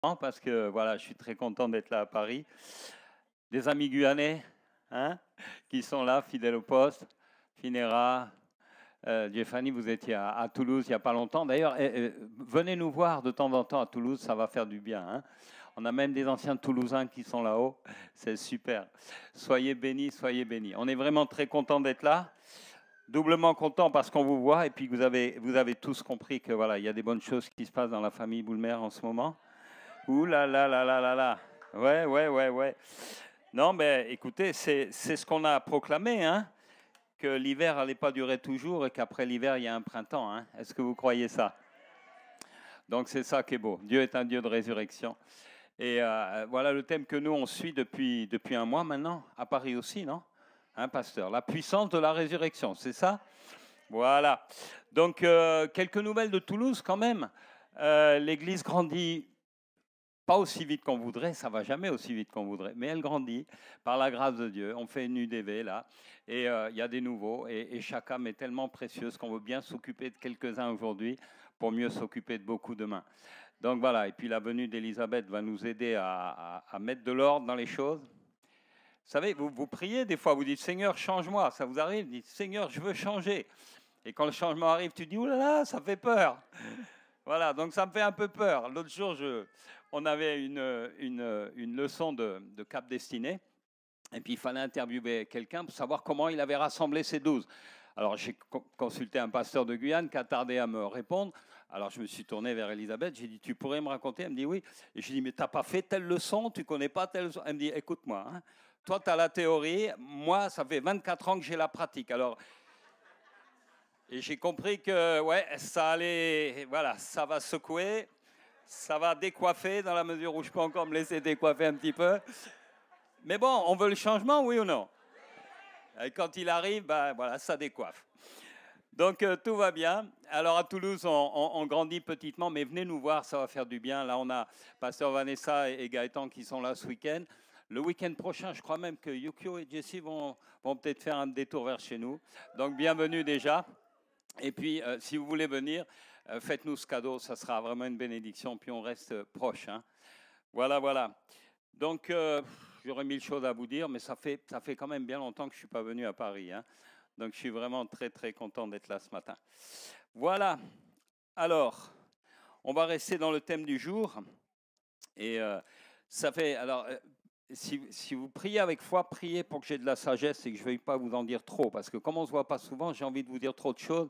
parce que voilà, je suis très content d'être là à Paris. Des amis guyanais, hein, qui sont là, fidèles au poste. Finera, Giovanni, vous étiez à Toulouse il n'y a pas longtemps. D'ailleurs, venez nous voir de temps en temps à Toulouse, ça va faire du bien, hein. On a même des anciens Toulousains qui sont là-haut. C'est super. Soyez bénis, soyez bénis. On est vraiment très content d'être là. Doublement content parce qu'on vous voit et puis que vous avez tous compris que voilà, il y a des bonnes choses qui se passent dans la famille Boulmer en ce moment. Ouh là là là là là là. Ouais, ouais, ouais, ouais. Non, mais écoutez, c'est ce qu'on a proclamé, hein, que l'hiver n'allait pas durer toujours et qu'après l'hiver, il y a un printemps. Hein. Est-ce que vous croyez ça? Donc c'est ça qui est beau. Dieu est un Dieu de résurrection. Et voilà le thème que nous, on suit depuis un mois maintenant, à Paris aussi, non? Hein, pasteur? La puissance de la résurrection, c'est ça? Voilà. Donc, quelques nouvelles de Toulouse quand même. L'église grandit pas aussi vite qu'on voudrait, ça va jamais aussi vite qu'on voudrait, mais elle grandit par la grâce de Dieu. On fait une UDV là, et il y a des nouveaux, et chaque âme est tellement précieuse qu'on veut bien s'occuper de quelques-uns aujourd'hui pour mieux s'occuper de beaucoup demain. Donc voilà, et puis la venue d'Élisabeth va nous aider à mettre de l'ordre dans les choses. Vous savez, vous priez des fois, vous dites Seigneur, change-moi, ça vous arrive, vous dites Seigneur, je veux changer. Et quand le changement arrive, tu dis oh là là, ça fait peur. Voilà, donc ça me fait un peu peur. L'autre jour, on avait une leçon de Cap Destiné, et puis il fallait interviewer quelqu'un pour savoir comment il avait rassemblé ses 12. Alors j'ai consulté un pasteur de Guyane qui a tardé à me répondre. Alors je me suis tourné vers Elisabeth, j'ai dit tu pourrais me raconter? Elle me dit oui. Et j'ai dit mais tu n'as pas fait telle leçon, tu ne connais pas telle leçon? Elle me dit écoute-moi, hein, toi tu as la théorie, moi ça fait 24 ans que j'ai la pratique. Alors et j'ai compris que ouais, ça allait, voilà, ça va secouer, ça va décoiffer dans la mesure où je peux encore me laisser décoiffer un petit peu. Mais bon, on veut le changement, oui ou non? Et quand il arrive, ben voilà, ça décoiffe. Donc tout va bien. Alors à Toulouse, on grandit petitement, mais venez nous voir, ça va faire du bien. Là, on a Pasteur Vanessa et Gaëtan qui sont là ce week-end. Le week-end prochain, je crois même que Yukio et Jessie vont peut-être faire un détour vers chez nous. Donc bienvenue déjà. Et puis, si vous voulez venir, faites-nous ce cadeau, ça sera vraiment une bénédiction, puis on reste proche. Hein. Voilà, voilà. Donc, j'aurais mille choses à vous dire, mais ça fait quand même bien longtemps que je ne suis pas venu à Paris. Hein. Donc, je suis vraiment très, très content d'être là ce matin. Voilà. Alors, on va rester dans le thème du jour. Et ça fait... Alors, si vous priez avec foi, priez pour que j'ai de la sagesse et que je ne veuille pas vous en dire trop. Parce que comme on ne se voit pas souvent, j'ai envie de vous dire trop de choses.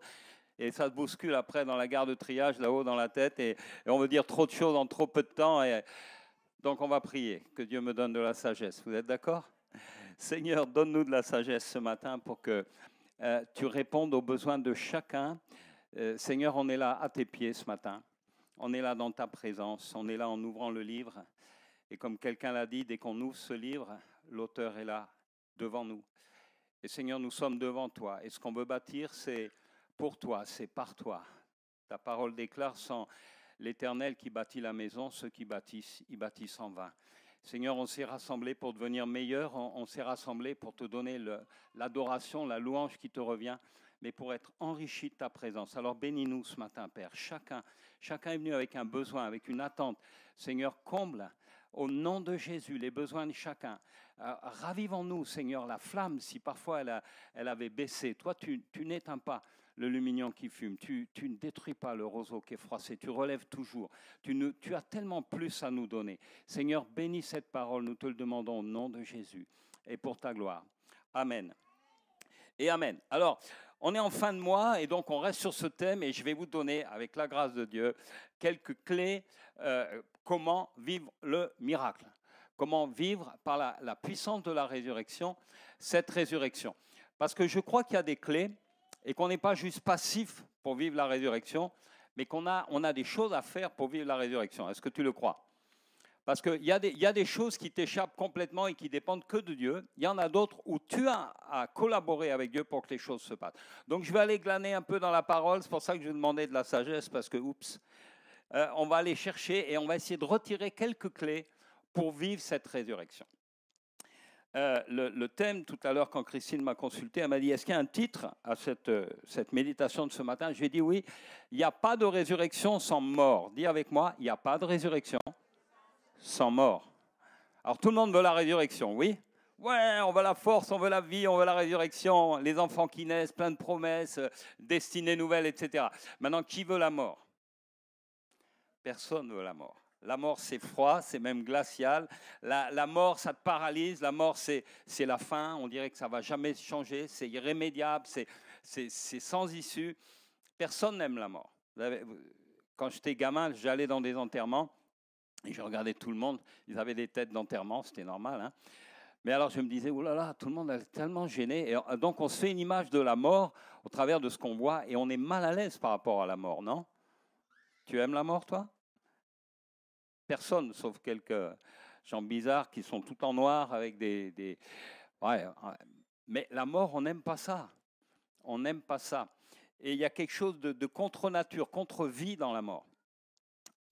Et ça se bouscule après dans la gare de triage, là-haut dans la tête. Et on veut dire trop de choses en trop peu de temps. Et donc on va prier, que Dieu me donne de la sagesse. Vous êtes d'accord? Seigneur, donne-nous de la sagesse ce matin pour que tu répondes aux besoins de chacun. Seigneur, on est là à tes pieds ce matin. On est là dans ta présence. On est là en ouvrant le livre. Et comme quelqu'un l'a dit, dès qu'on ouvre ce livre, l'auteur est là, devant nous. Et Seigneur, nous sommes devant toi. Et ce qu'on veut bâtir, c'est pour toi, c'est par toi. Ta parole déclare, sans l'Éternel qui bâtit la maison, ceux qui bâtissent, ils bâtissent en vain. Seigneur, on s'est rassemblés pour devenir meilleurs, on s'est rassemblés pour te donner l'adoration, la louange qui te revient, mais pour être enrichi de ta présence. Alors bénis-nous ce matin, Père. Chacun est venu avec un besoin, avec une attente. Seigneur, comble au nom de Jésus les besoins de chacun. Ravivons-nous, Seigneur, la flamme, si parfois elle avait baissé. Toi, tu n'éteins pas le lumignon qui fume. Tu ne détruis pas le roseau qui est froissé. Tu relèves toujours. Tu as tellement plus à nous donner. Seigneur, bénis cette parole. Nous te le demandons au nom de Jésus et pour ta gloire. Amen. Et amen. Alors, on est en fin de mois et donc on reste sur ce thème et je vais vous donner, avec la grâce de Dieu, quelques clés comment vivre le miracle. Comment vivre par la puissance de la résurrection, cette résurrection. Parce que je crois qu'il y a des clés et qu'on n'est pas juste passif pour vivre la résurrection, mais qu'on a des choses à faire pour vivre la résurrection. Est-ce que tu le crois? Parce qu'il y a des choses qui t'échappent complètement et qui dépendent que de Dieu. Il y en a d'autres où tu as à collaborer avec Dieu pour que les choses se passent. Donc je vais aller glaner un peu dans la parole. C'est pour ça que je vais demander de la sagesse parce que, on va aller chercher et on va essayer de retirer quelques clés pour vivre cette résurrection. Le thème, tout à l'heure, quand Christine m'a consulté, elle m'a dit, est-ce qu'il y a un titre à cette méditation de ce matin? Je lui ai dit oui, il n'y a pas de résurrection sans mort. Dis avec moi, il n'y a pas de résurrection sans mort. Alors tout le monde veut la résurrection, oui? Ouais, on veut la force, on veut la vie, on veut la résurrection, les enfants qui naissent, plein de promesses, destinées nouvelles, etc. Maintenant, qui veut la mort? Personne ne veut la mort. La mort, c'est froid, c'est même glacial. La mort, ça te paralyse. La mort, c'est la fin. On dirait que ça ne va jamais changer. C'est irrémédiable, c'est sans issue. Personne n'aime la mort. Quand j'étais gamin, j'allais dans des enterrements et je regardais tout le monde. Ils avaient des têtes d'enterrement, c'était normal, hein. Mais alors je me disais, oh là là, tout le monde est tellement gêné. Et donc on se fait une image de la mort au travers de ce qu'on voit et on est mal à l'aise par rapport à la mort, non? Tu aimes la mort, toi? Personne, sauf quelques gens bizarres qui sont tout en noir avec des... Ouais, mais la mort, on n'aime pas ça. On n'aime pas ça. Et il y a quelque chose de contre-nature, contre-vie dans la mort.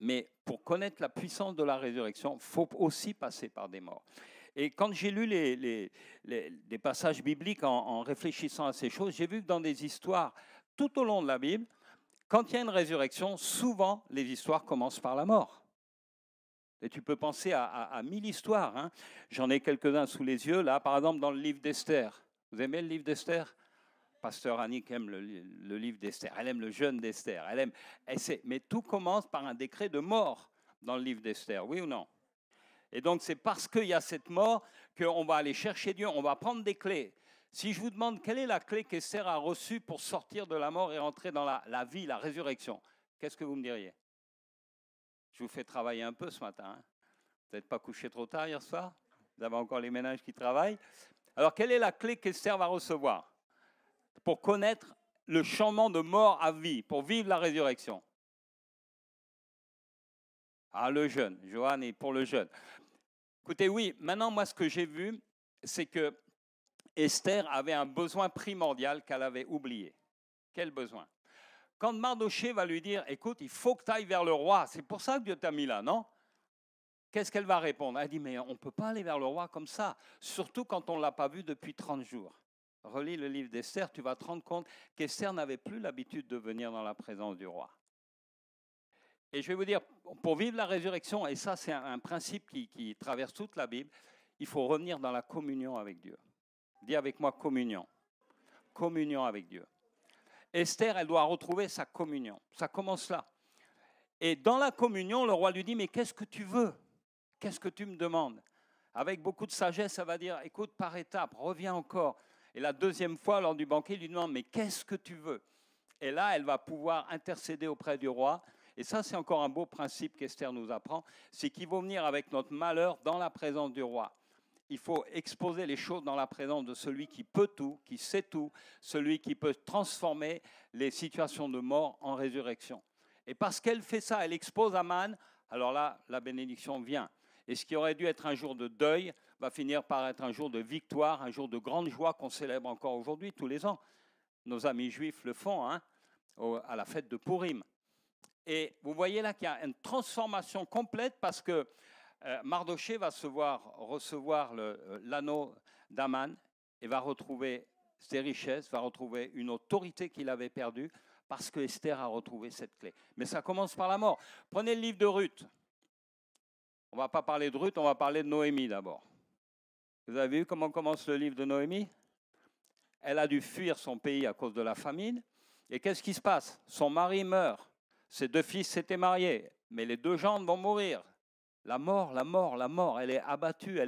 Mais pour connaître la puissance de la résurrection, il faut aussi passer par des morts. Et quand j'ai lu des passages bibliques en réfléchissant à ces choses, j'ai vu que dans des histoires tout au long de la Bible, quand il y a une résurrection, souvent les histoires commencent par la mort. Et tu peux penser à 1000 histoires, hein. J'en ai quelques-uns sous les yeux, là, par exemple dans le livre d'Esther. Vous aimez le livre d'Esther? Pasteur Annick aime le livre d'Esther, elle aime le jeûne d'Esther, mais tout commence par un décret de mort dans le livre d'Esther, oui ou non? Et donc c'est parce qu'il y a cette mort qu'on va aller chercher Dieu, on va prendre des clés. Si je vous demande quelle est la clé qu'Esther a reçue pour sortir de la mort et entrer dans la vie, la résurrection, qu'est-ce que vous me diriez? Je vous fais travailler un peu ce matin, hein. Vous n'êtes pas couché trop tard hier soir? Vous avez encore les ménages qui travaillent? Alors quelle est la clé qu'Esther va recevoir pour connaître le changement de mort à vie, pour vivre la résurrection? Ah, le jeûne. Johan est pour le jeûne. Écoutez, oui, maintenant, moi, ce que j'ai vu, c'est que Esther avait un besoin primordial qu'elle avait oublié. Quel besoin? Quand Mardochée va lui dire, écoute, il faut que tu ailles vers le roi, c'est pour ça que Dieu t'a mis là, non? Qu'est-ce qu'elle va répondre? Elle dit, mais on ne peut pas aller vers le roi comme ça, surtout quand on ne l'a pas vu depuis 30 jours. Relis le livre d'Esther, tu vas te rendre compte qu'Esther n'avait plus l'habitude de venir dans la présence du roi. Et je vais vous dire, pour vivre la résurrection, et ça c'est un principe qui traverse toute la Bible, il faut revenir dans la communion avec Dieu. Dis avec moi communion. Communion avec Dieu. Esther, elle doit retrouver sa communion. Ça commence là. Et dans la communion, le roi lui dit, mais qu'est-ce que tu veux? Qu'est-ce que tu me demandes? Avec beaucoup de sagesse, elle va dire, écoute, par étapes, reviens encore. Et la deuxième fois, lors du banquet, il lui demande, mais qu'est-ce que tu veux? Et là, elle va pouvoir intercéder auprès du roi. Et ça, c'est encore un beau principe qu'Esther nous apprend, c'est qu'il faut venir avec notre malheur dans la présence du roi. Il faut exposer les choses dans la présence de celui qui peut tout, qui sait tout, celui qui peut transformer les situations de mort en résurrection. Et parce qu'elle fait ça, elle expose Aman, alors là, la bénédiction vient. Et ce qui aurait dû être un jour de deuil va finir par être un jour de victoire, un jour de grande joie qu'on célèbre encore aujourd'hui, tous les ans. Nos amis juifs le font, hein, à la fête de Purim. Et vous voyez là qu'il y a une transformation complète parce que Mardochée va recevoir l'anneau d'Aman et va retrouver ses richesses, va retrouver une autorité qu'il avait perdue parce que Esther a retrouvé cette clé. Mais ça commence par la mort. Prenez le livre de Ruth. On ne va pas parler de Ruth, on va parler de Noémie d'abord. Vous avez vu comment commence le livre de Noémie? Elle a dû fuir son pays à cause de la famine. Et qu'est-ce qui se passe? Son mari meurt. Ses 2 fils s'étaient mariés, mais les 2 gendres vont mourir. La mort, la mort, la mort, elle est abattue.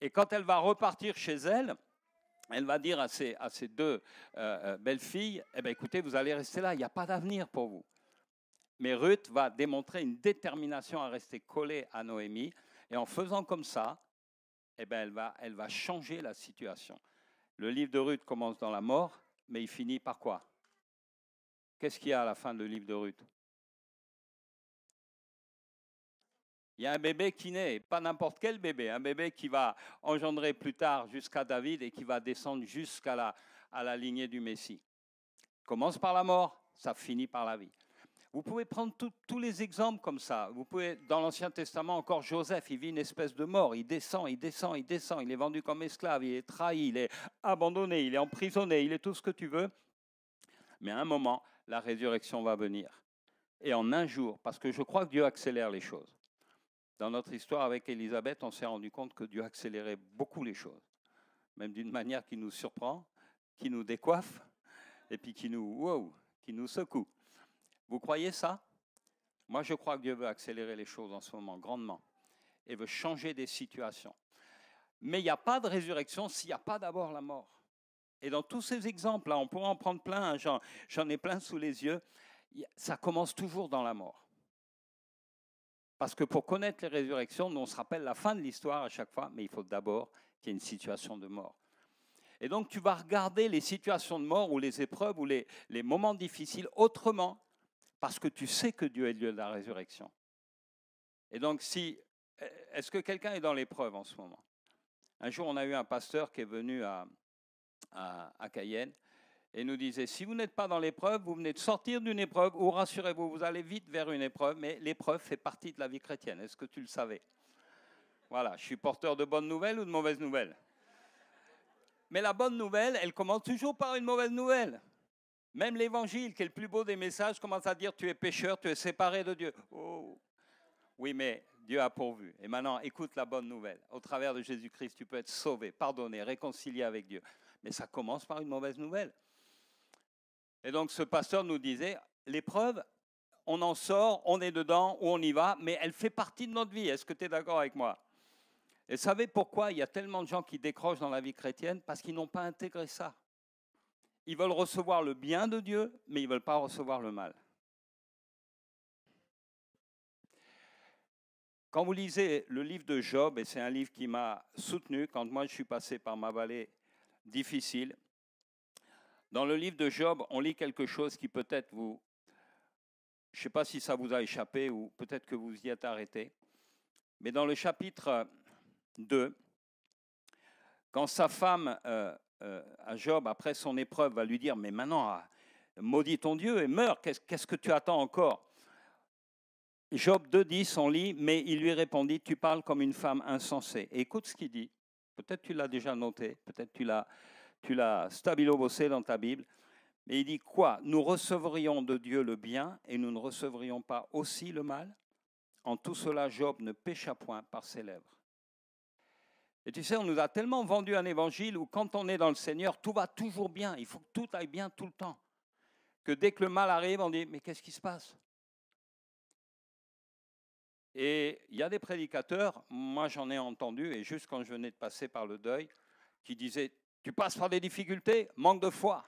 Et quand elle va repartir chez elle, elle va dire à ses 2 belles-filles, eh bien, écoutez, vous allez rester là, il n'y a pas d'avenir pour vous. Mais Ruth va démontrer une détermination à rester collée à Noémie. Et en faisant comme ça, eh bien, elle va changer la situation. Le livre de Ruth commence dans la mort, mais il finit par quoi? Qu'est-ce qu'il y a à la fin du livre de Ruth? Il y a un bébé qui naît, pas n'importe quel bébé, un bébé qui va engendrer plus tard jusqu'à David et qui va descendre jusqu'à la lignée du Messie. Commence par la mort, ça finit par la vie. Vous pouvez prendre tous les exemples comme ça. Vous pouvez, dans l'Ancien Testament, encore Joseph, il vit une espèce de mort. Il descend, il descend, il descend. Il est vendu comme esclave, il est trahi, il est abandonné, il est emprisonné, il est tout ce que tu veux. Mais à un moment, la résurrection va venir. Et en un jour, parce que je crois que Dieu accélère les choses. Dans notre histoire avec Élisabeth, on s'est rendu compte que Dieu accélérait beaucoup les choses, même d'une manière qui nous surprend, qui nous décoiffe, et puis qui nous secoue. Vous croyez ça? Moi, je crois que Dieu veut accélérer les choses en ce moment, grandement, et veut changer des situations. Mais il n'y a pas de résurrection s'il n'y a pas d'abord la mort. Et dans tous ces exemples-là, on pourra en prendre plein, hein, j'en ai plein sous les yeux, ça commence toujours dans la mort. Parce que pour connaître les résurrections, nous, on se rappelle la fin de l'histoire à chaque fois, mais il faut d'abord qu'il y ait une situation de mort. Et donc, tu vas regarder les situations de mort ou les épreuves ou les moments difficiles autrement, parce que tu sais que Dieu est le Dieu de la résurrection. Et donc, est-ce que quelqu'un est dans l'épreuve en ce moment? Un jour, on a eu un pasteur qui est venu à Cayenne et nous disait, si vous n'êtes pas dans l'épreuve, vous venez de sortir d'une épreuve, ou rassurez-vous, vous allez vite vers une épreuve, mais l'épreuve fait partie de la vie chrétienne. Est-ce que tu le savais? Voilà, je suis porteur de bonnes nouvelles ou de mauvaises nouvelles? Mais la bonne nouvelle, elle commence toujours par une mauvaise nouvelle. Même l'évangile, qui est le plus beau des messages, commence à dire, tu es pécheur, tu es séparé de Dieu. Oh. Oui, mais Dieu a pourvu. Et maintenant, écoute la bonne nouvelle. Au travers de Jésus-Christ, tu peux être sauvé, pardonné, réconcilié avec Dieu. Mais ça commence par une mauvaise nouvelle. Et donc, ce pasteur nous disait, l'épreuve, on en sort, on est dedans, ou on y va, mais elle fait partie de notre vie. Est-ce que tu es d'accord avec moi? Et vous savez pourquoi il y a tellement de gens qui décrochent dans la vie chrétienne? Parce qu'ils n'ont pas intégré ça. Ils veulent recevoir le bien de Dieu, mais ils ne veulent pas recevoir le mal. Quand vous lisez le livre de Job, et c'est un livre qui m'a soutenu quand moi je suis passé par ma vallée difficile, dans le livre de Job, on lit quelque chose qui peut-être je ne sais pas si ça vous a échappé ou peut-être que vous y êtes arrêté, mais dans le chapitre 2, quand sa femme, à Job, après son épreuve, va lui dire, mais maintenant, maudis ton Dieu et meurs, qu'est-ce que tu attends encore? Job 2,10, on lit, mais il lui répondit, tu parles comme une femme insensée. Et écoute ce qu'il dit. Peut-être tu l'as déjà noté, peut-être tu l'as stabilo-bossé dans ta Bible. Mais il dit quoi? Nous recevrions de Dieu le bien et nous ne recevrions pas aussi le mal? En tout cela, Job ne pécha point par ses lèvres. Et tu sais, on nous a tellement vendu un évangile où quand on est dans le Seigneur, tout va toujours bien. Il faut que tout aille bien tout le temps. Que dès que le mal arrive, on dit, mais qu'est-ce qui se passe? Et il y a des prédicateurs, moi j'en ai entendu, et juste quand je venais de passer par le deuil, qui disaient, tu passes par des difficultés, manque de foi.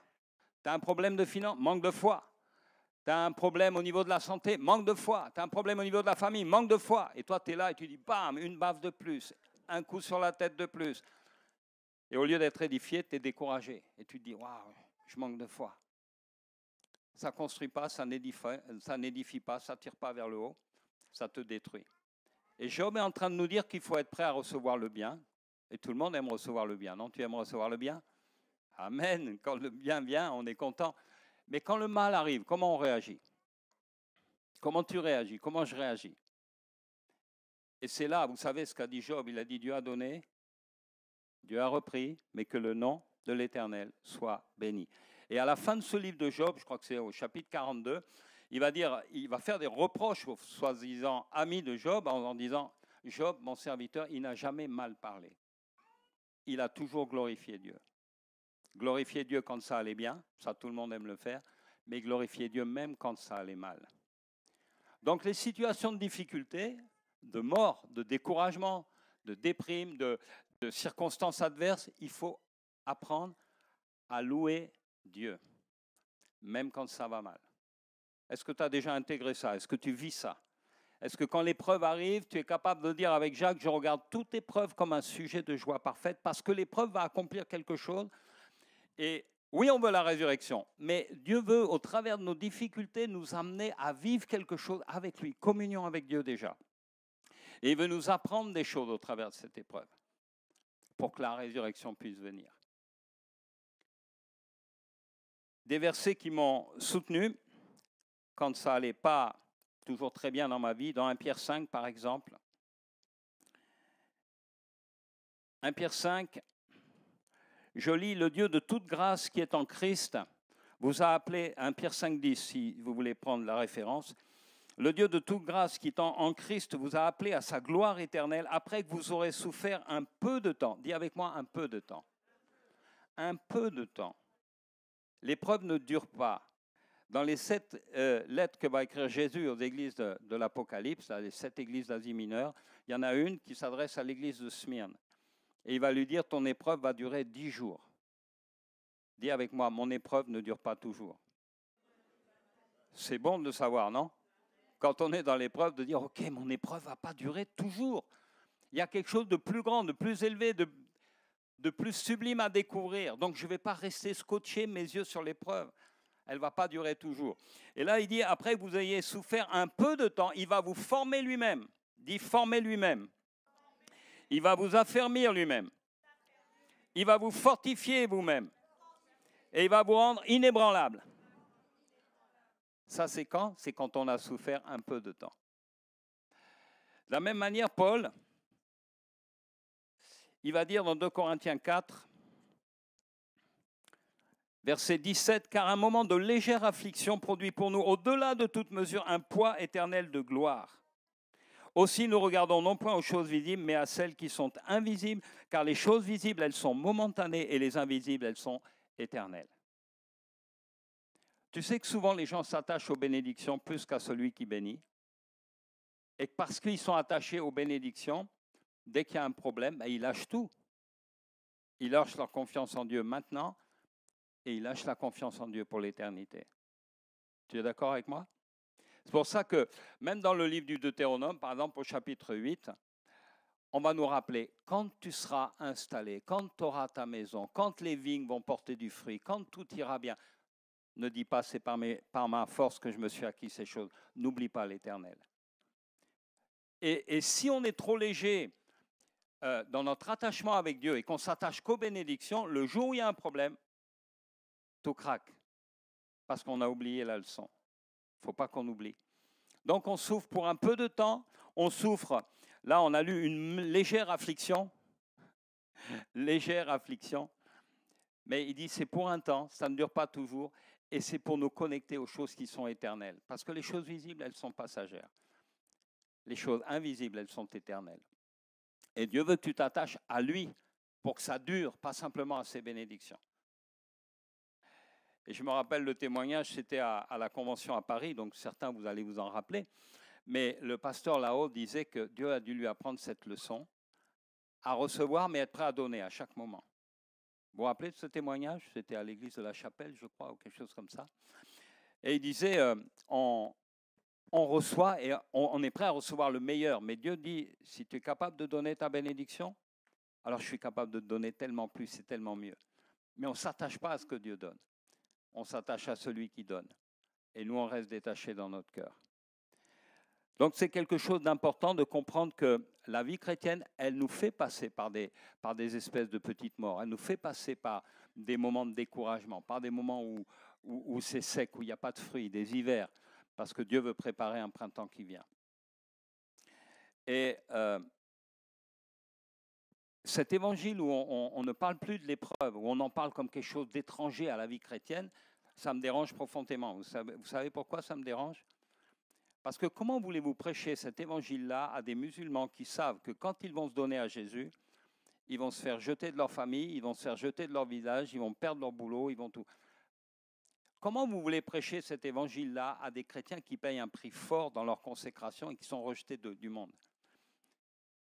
Tu as un problème de finance, manque de foi. Tu as un problème au niveau de la santé, manque de foi. Tu as un problème au niveau de la famille, manque de foi. Et toi, tu es là et tu dis, bam, une baffe de plus, un coup sur la tête de plus. Et au lieu d'être édifié, tu es découragé. Et tu te dis, waouh, je manque de foi. Ça ne construit pas, ça n'édifie pas, ça ne tire pas vers le haut, ça te détruit. Et Job est en train de nous dire qu'il faut être prêt à recevoir le bien. Et tout le monde aime recevoir le bien, non? Tu aimes recevoir le bien? Amen. Quand le bien vient, on est content. Mais quand le mal arrive, comment on réagit? Comment tu réagis? Comment je réagis? Et c'est là, vous savez ce qu'a dit Job, il a dit Dieu a donné, Dieu a repris, mais que le nom de l'Éternel soit béni. Et à la fin de ce livre de Job, je crois que c'est au chapitre 42, il va faire des reproches aux soi-disant amis de Job en disant, Job, mon serviteur, il n'a jamais mal parlé. Il a toujours glorifié Dieu. Glorifier Dieu quand ça allait bien, ça tout le monde aime le faire, mais glorifier Dieu même quand ça allait mal. Donc les situations de difficulté, de mort, de découragement, de déprime, de circonstances adverses, il faut apprendre à louer Dieu, même quand ça va mal. Est-ce que tu as déjà intégré ça? Est-ce que tu vis ça? Est-ce que quand l'épreuve arrive, tu es capable de dire avec Jacques, je regarde toute épreuve comme un sujet de joie parfaite parce que l'épreuve va accomplir quelque chose. Et oui, on veut la résurrection, mais Dieu veut, au travers de nos difficultés, nous amener à vivre quelque chose avec lui, communion avec Dieu déjà. Et il veut nous apprendre des choses au travers de cette épreuve pour que la résurrection puisse venir. Des versets qui m'ont soutenu quand ça n'allait pas toujours très bien dans ma vie, dans 1 Pierre 5 par exemple. 1 Pierre 5, je lis, le Dieu de toute grâce qui est en Christ vous a appelé, 1 Pierre 5,10 si vous voulez prendre la référence, Le Dieu de toute grâce qui, en Christ, vous a appelé à sa gloire éternelle, après que vous aurez souffert un peu de temps. Dis avec moi, un peu de temps. Un peu de temps. L'épreuve ne dure pas. Dans les 7 lettres que va écrire Jésus aux églises de l'Apocalypse, les 7 églises d'Asie mineure, il y en a une qui s'adresse à l'église de Smyrne. Et il va lui dire, ton épreuve va durer 10 jours. Dis avec moi, mon épreuve ne dure pas toujours. C'est bon de le savoir, non? Quand on est dans l'épreuve, de dire, ok, mon épreuve ne va pas durer toujours. Il y a quelque chose de plus grand, de plus élevé, de plus sublime à découvrir. Donc, je ne vais pas rester scotché mes yeux sur l'épreuve. Elle ne va pas durer toujours. Et là, il dit, après que vous ayez souffert un peu de temps, il va vous former lui-même. Dit former lui-même. Il va vous affermir lui-même. Il va vous fortifier vous-même. Et il va vous rendre inébranlable. Ça, c'est quand? C'est quand on a souffert un peu de temps. De la même manière, Paul, il va dire dans 2 Corinthiens 4, verset 17, « Car un moment de légère affliction produit pour nous, au-delà de toute mesure, un poids éternel de gloire. Aussi, nous regardons non point aux choses visibles, mais à celles qui sont invisibles, car les choses visibles, elles sont momentanées, et les invisibles, elles sont éternelles. » Tu sais que souvent, les gens s'attachent aux bénédictions plus qu'à celui qui bénit. Et parce qu'ils sont attachés aux bénédictions, dès qu'il y a un problème, ils lâchent tout. Ils lâchent leur confiance en Dieu maintenant, et ils lâchent la confiance en Dieu pour l'éternité. Tu es d'accord avec moi? C'est pour ça que même dans le livre du Deutéronome, par exemple au chapitre 8, on va nous rappeler, quand tu seras installé, quand tu auras ta maison, quand les vignes vont porter du fruit, quand tout ira bien, ne dis pas c'est par ma force que je me suis acquis ces choses. N'oublie pas l'Éternel. Et si on est trop léger dans notre attachement avec Dieu et qu'on s'attache qu'aux bénédictions, le jour où il y a un problème, tout craque. Parce qu'on a oublié la leçon. Il ne faut pas qu'on oublie. Donc on souffre pour un peu de temps, on souffre. Là, on a lu une légère affliction. Légère affliction. Mais il dit c'est pour un temps, ça ne dure pas toujours, et c'est pour nous connecter aux choses qui sont éternelles. Parce que les choses visibles, elles sont passagères. Les choses invisibles, elles sont éternelles. Et Dieu veut que tu t'attaches à lui pour que ça dure, pas simplement à ses bénédictions. Et je me rappelle le témoignage, c'était à la convention à Paris, donc certains, vous allez vous en rappeler. Mais le pasteur là-haut disait que Dieu a dû lui apprendre cette leçon, à recevoir, mais être prêt à donner à chaque moment. Vous vous rappelez de ce témoignage? C'était à l'église de la Chapelle, je crois, ou quelque chose comme ça. Et il disait, on reçoit et on est prêt à recevoir le meilleur. Mais Dieu dit, si tu es capable de donner ta bénédiction, alors je suis capable de te donner tellement plus et tellement mieux. Mais on ne s'attache pas à ce que Dieu donne. On s'attache à celui qui donne. Et nous, on reste détachés dans notre cœur. Donc c'est quelque chose d'important de comprendre que la vie chrétienne, elle nous fait passer par des espèces de petites morts. Elle nous fait passer par des moments de découragement, par des moments où c'est sec, où il n'y a pas de fruits, des hivers, parce que Dieu veut préparer un printemps qui vient. Et cet évangile où on ne parle plus de l'épreuve, où on en parle comme quelque chose d'étranger à la vie chrétienne, ça me dérange profondément. Vous savez pourquoi ça me dérange? Parce que comment voulez-vous prêcher cet évangile-là à des musulmans qui savent que quand ils vont se donner à Jésus, ils vont se faire jeter de leur famille, ils vont se faire jeter de leur village, ils vont perdre leur boulot, ils vont tout. Comment vous voulez prêcher cet évangile-là à des chrétiens qui payent un prix fort dans leur consécration et qui sont rejetés du monde?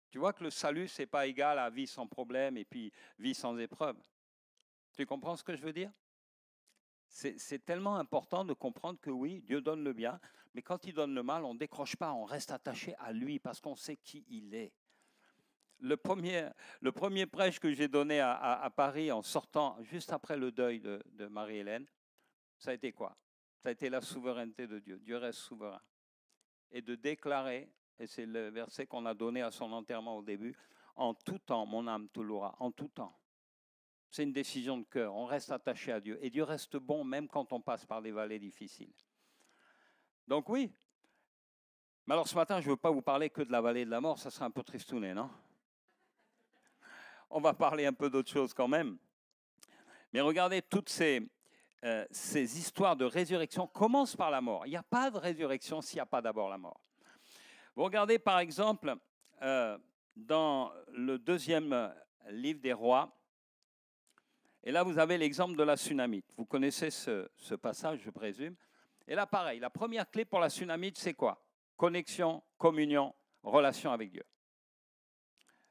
Tu vois que le salut, ce n'est pas égal à vie sans problème et puis vie sans épreuve. Tu comprends ce que je veux dire? C'est tellement important de comprendre que oui, Dieu donne le bien, mais quand il donne le mal, on ne décroche pas, on reste attaché à lui parce qu'on sait qui il est. Le premier prêche que j'ai donné à Paris en sortant, juste après le deuil de Marie-Hélène, ça a été quoi? Ça a été la souveraineté de Dieu. Dieu reste souverain. Et de déclarer, et c'est le verset qu'on a donné à son enterrement au début, en tout temps, mon âme te louera, en tout temps. C'est une décision de cœur. On reste attaché à Dieu. Et Dieu reste bon même quand on passe par des vallées difficiles. Donc oui. Mais alors ce matin, je ne veux pas vous parler que de la vallée de la mort. Ça serait un peu tristouné, non? On va parler un peu d'autre chose quand même. Mais regardez toutes ces ces histoires de résurrection commencent par la mort. Il n'y a pas de résurrection s'il n'y a pas d'abord la mort. Vous regardez par exemple dans le 2e livre des rois, et là vous avez l'exemple de la Sunamite. Vous connaissez ce passage, je présume. Et là pareil, la première clé pour la Sunamite, c'est quoi? Connexion, communion, relation avec Dieu.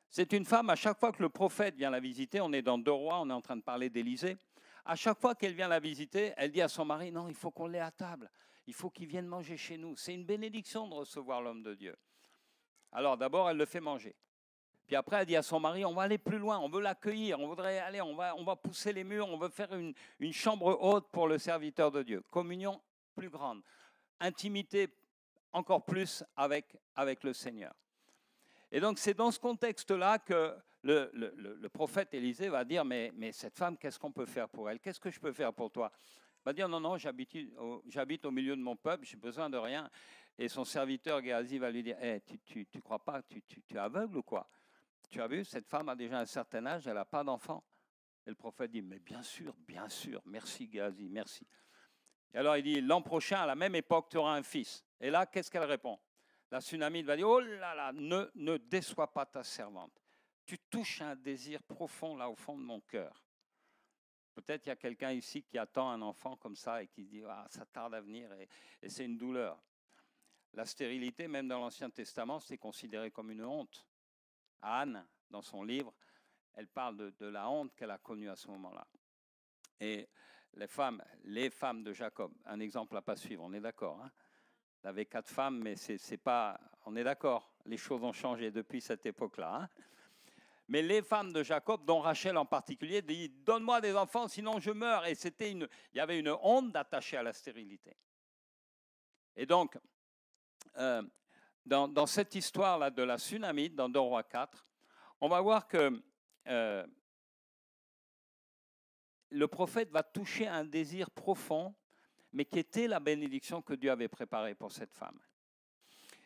C'est une femme, à chaque fois que le prophète vient la visiter, on est dans 2 rois, on est en train de parler d'Élisée, à chaque fois qu'elle vient la visiter, elle dit à son mari, non, il faut qu'on l'ait à table, il faut qu'il vienne manger chez nous. C'est une bénédiction de recevoir l'homme de Dieu. Alors d'abord, elle le fait manger. Puis après, elle dit à son mari, on va aller plus loin, on veut l'accueillir, on voudrait aller, on va pousser les murs, on veut faire une chambre haute pour le serviteur de Dieu. Communion plus grande, intimité encore plus avec le Seigneur. Et donc c'est dans ce contexte-là que le prophète Élisée va dire, mais cette femme, qu'est-ce qu'on peut faire pour elle? Qu'est-ce que je peux faire pour toi? Il va dire, non, j'habite au milieu de mon peuple, j'ai besoin de rien. Et son serviteur Géasi va lui dire, hey, tu crois pas, tu es aveugle ou quoi? Tu as vu, cette femme a déjà un certain âge, elle n'a pas d'enfant. Et le prophète dit, mais bien sûr, merci Géasi, merci. Et alors il dit, l'an prochain, à la même époque, tu auras un fils. Et là, qu'est-ce qu'elle répond? La Sunamite va dire, oh là là, ne déçois pas ta servante. Tu touches un désir profond là au fond de mon cœur. Peut-être il y a quelqu'un ici qui attend un enfant comme ça et qui dit, ah, ça tarde à venir et c'est une douleur. La stérilité, même dans l'Ancien Testament, c'est considéré comme une honte. Anne, dans son livre, elle parle de la honte qu'elle a connue à ce moment-là. Et les femmes de Jacob, un exemple à pas suivre, on est d'accord, hein? Il avait 4 femmes, mais c'est pas, on est d'accord, les choses ont changé depuis cette époque-là. Hein? Mais les femmes de Jacob, dont Rachel en particulier, dit « Donne-moi des enfants, sinon je meurs ». Et il y avait une honte d'attacher à la stérilité. Et donc, dans cette histoire-là de la Sunamite, dans 2 Rois 4, on va voir que le prophète va toucher un désir profond, mais qui était la bénédiction que Dieu avait préparée pour cette femme.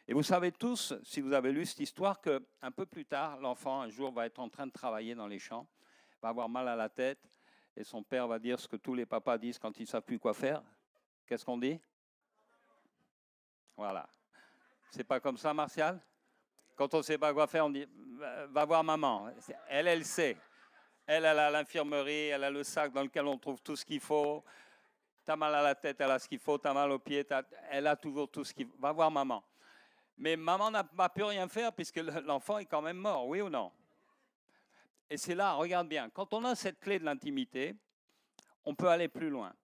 Et vous savez tous, si vous avez lu cette histoire, qu'un peu plus tard, l'enfant, un jour, va être en train de travailler dans les champs, va avoir mal à la tête, et son père va dire ce que tous les papas disent quand ils ne savent plus quoi faire. Qu'est-ce qu'on dit? Voilà. C'est pas comme ça, Martial? Quand on ne sait pas quoi faire, on dit « va voir maman ». Elle sait. Elle a l'infirmerie, elle a le sac dans lequel on trouve tout ce qu'il faut. T'as mal à la tête, elle a ce qu'il faut. T'as mal aux pieds, elle a toujours tout ce qu'il faut. Va voir maman. Mais maman n'a pas pu rien faire puisque l'enfant est quand même mort, oui ou non? Et c'est là, regarde bien, quand on a cette clé de l'intimité, on peut aller plus loin.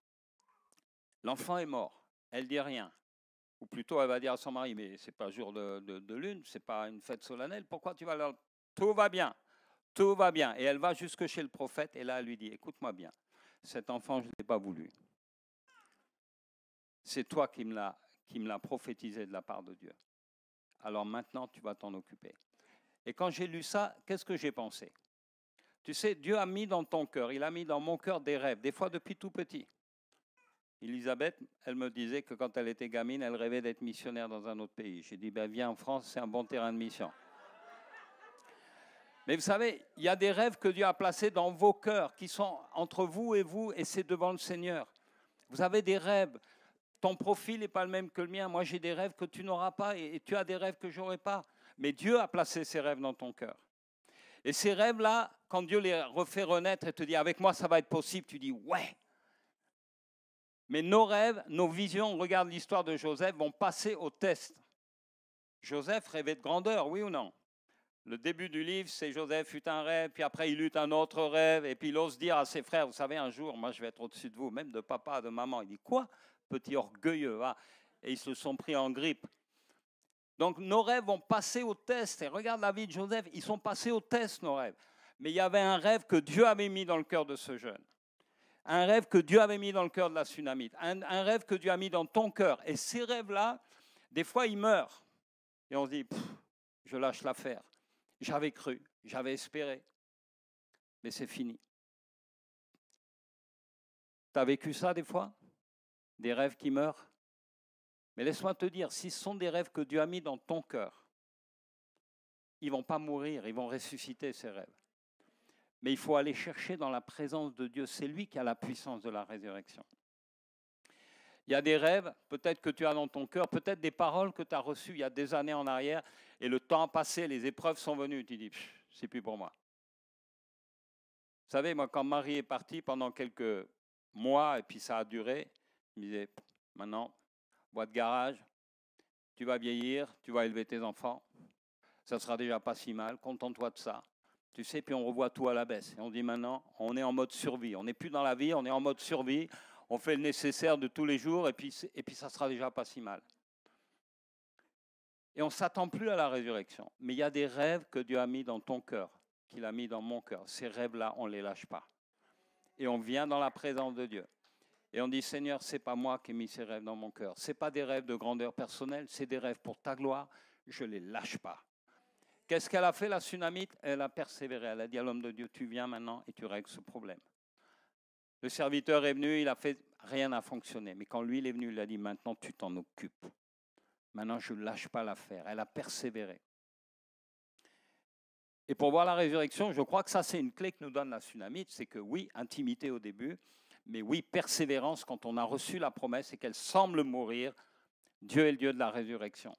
L'enfant est mort, elle ne dit rien. Ou plutôt, elle va dire à son mari, mais ce n'est pas jour de lune, ce n'est pas une fête solennelle, pourquoi tu vas leur... Tout va bien, tout va bien. Et elle va jusque chez le prophète, et là, elle lui dit, écoute-moi bien, cet enfant, je ne l'ai pas voulu. C'est toi qui me l'as prophétisé de la part de Dieu. Alors maintenant, tu vas t'en occuper. Et quand j'ai lu ça, qu'est-ce que j'ai pensé? Tu sais, Dieu a mis dans ton cœur, il a mis dans mon cœur des rêves, des fois depuis tout petit. Elisabeth, elle me disait que quand elle était gamine, elle rêvait d'être missionnaire dans un autre pays. J'ai dit, ben, viens en France, c'est un bon terrain de mission. Mais vous savez, il y a des rêves que Dieu a placés dans vos cœurs, qui sont entre vous, et c'est devant le Seigneur. Vous avez des rêves. Ton profil n'est pas le même que le mien. Moi, j'ai des rêves que tu n'auras pas et tu as des rêves que je n'aurai pas. Mais Dieu a placé ces rêves dans ton cœur. Et ces rêves-là, quand Dieu les refait renaître et te dit, avec moi, ça va être possible, tu dis, ouais. Mais nos rêves, nos visions, on regarde l'histoire de Joseph, vont passer au test. Joseph rêvait de grandeur, oui ou non? Le début du livre, c'est Joseph eut un rêve, puis après il eut un autre rêve, et puis il ose dire à ses frères, vous savez, un jour, moi je vais être au-dessus de vous, même de papa, de maman. Il dit, quoi? Petit orgueilleux, hein? Et ils se sont pris en grippe. Donc nos rêves vont passer au test, et regarde la vie de Joseph, ils sont passés au test, nos rêves. Mais il y avait un rêve que Dieu avait mis dans le cœur de ce jeune. Un rêve que Dieu avait mis dans le cœur de la Sunamite. Un rêve que Dieu a mis dans ton cœur. Et ces rêves-là, des fois, ils meurent. Et on se dit, je lâche l'affaire. J'avais cru, j'avais espéré. Mais c'est fini. Tu as vécu ça des fois? Des rêves qui meurent? Mais laisse-moi te dire, si ce sont des rêves que Dieu a mis dans ton cœur, ils ne vont pas mourir, ils vont ressusciter ces rêves. Mais il faut aller chercher dans la présence de Dieu. C'est lui qui a la puissance de la résurrection. Il y a des rêves, peut-être que tu as dans ton cœur, peut-être des paroles que tu as reçues il y a des années en arrière, et le temps a passé, les épreuves sont venues, tu dis, c'est plus pour moi. Vous savez, moi, quand Marie est partie pendant quelques mois, et puis ça a duré, je me disais, maintenant, boîte de garage, tu vas vieillir, tu vas élever tes enfants, ça sera déjà pas si mal, contente-toi de ça. Tu sais, puis on revoit tout à la baisse. Et on dit maintenant, on est en mode survie. On n'est plus dans la vie, on est en mode survie. On fait le nécessaire de tous les jours et puis ça sera déjà pas si mal. Et on ne s'attend plus à la résurrection. Mais il y a des rêves que Dieu a mis dans ton cœur, qu'il a mis dans mon cœur. Ces rêves-là, on ne les lâche pas. Et on vient dans la présence de Dieu. Et on dit, Seigneur, ce n'est pas moi qui ai mis ces rêves dans mon cœur. Ce n'est pas des rêves de grandeur personnelle, c'est des rêves pour ta gloire. Je ne les lâche pas. Qu'est-ce qu'elle a fait, la Sunamite? Elle a persévéré. Elle a dit à l'homme de Dieu, tu viens maintenant et tu règles ce problème. Le serviteur est venu, il a fait, rien n'a fonctionné. Mais quand lui, il est venu, il a dit, maintenant, tu t'en occupes. Maintenant, je ne lâche pas l'affaire. Elle a persévéré. Et pour voir la résurrection, je crois que ça, c'est une clé que nous donne la Sunamite. C'est que oui, intimité au début, mais oui, persévérance quand on a reçu la promesse et qu'elle semble mourir. Dieu est le Dieu de la résurrection.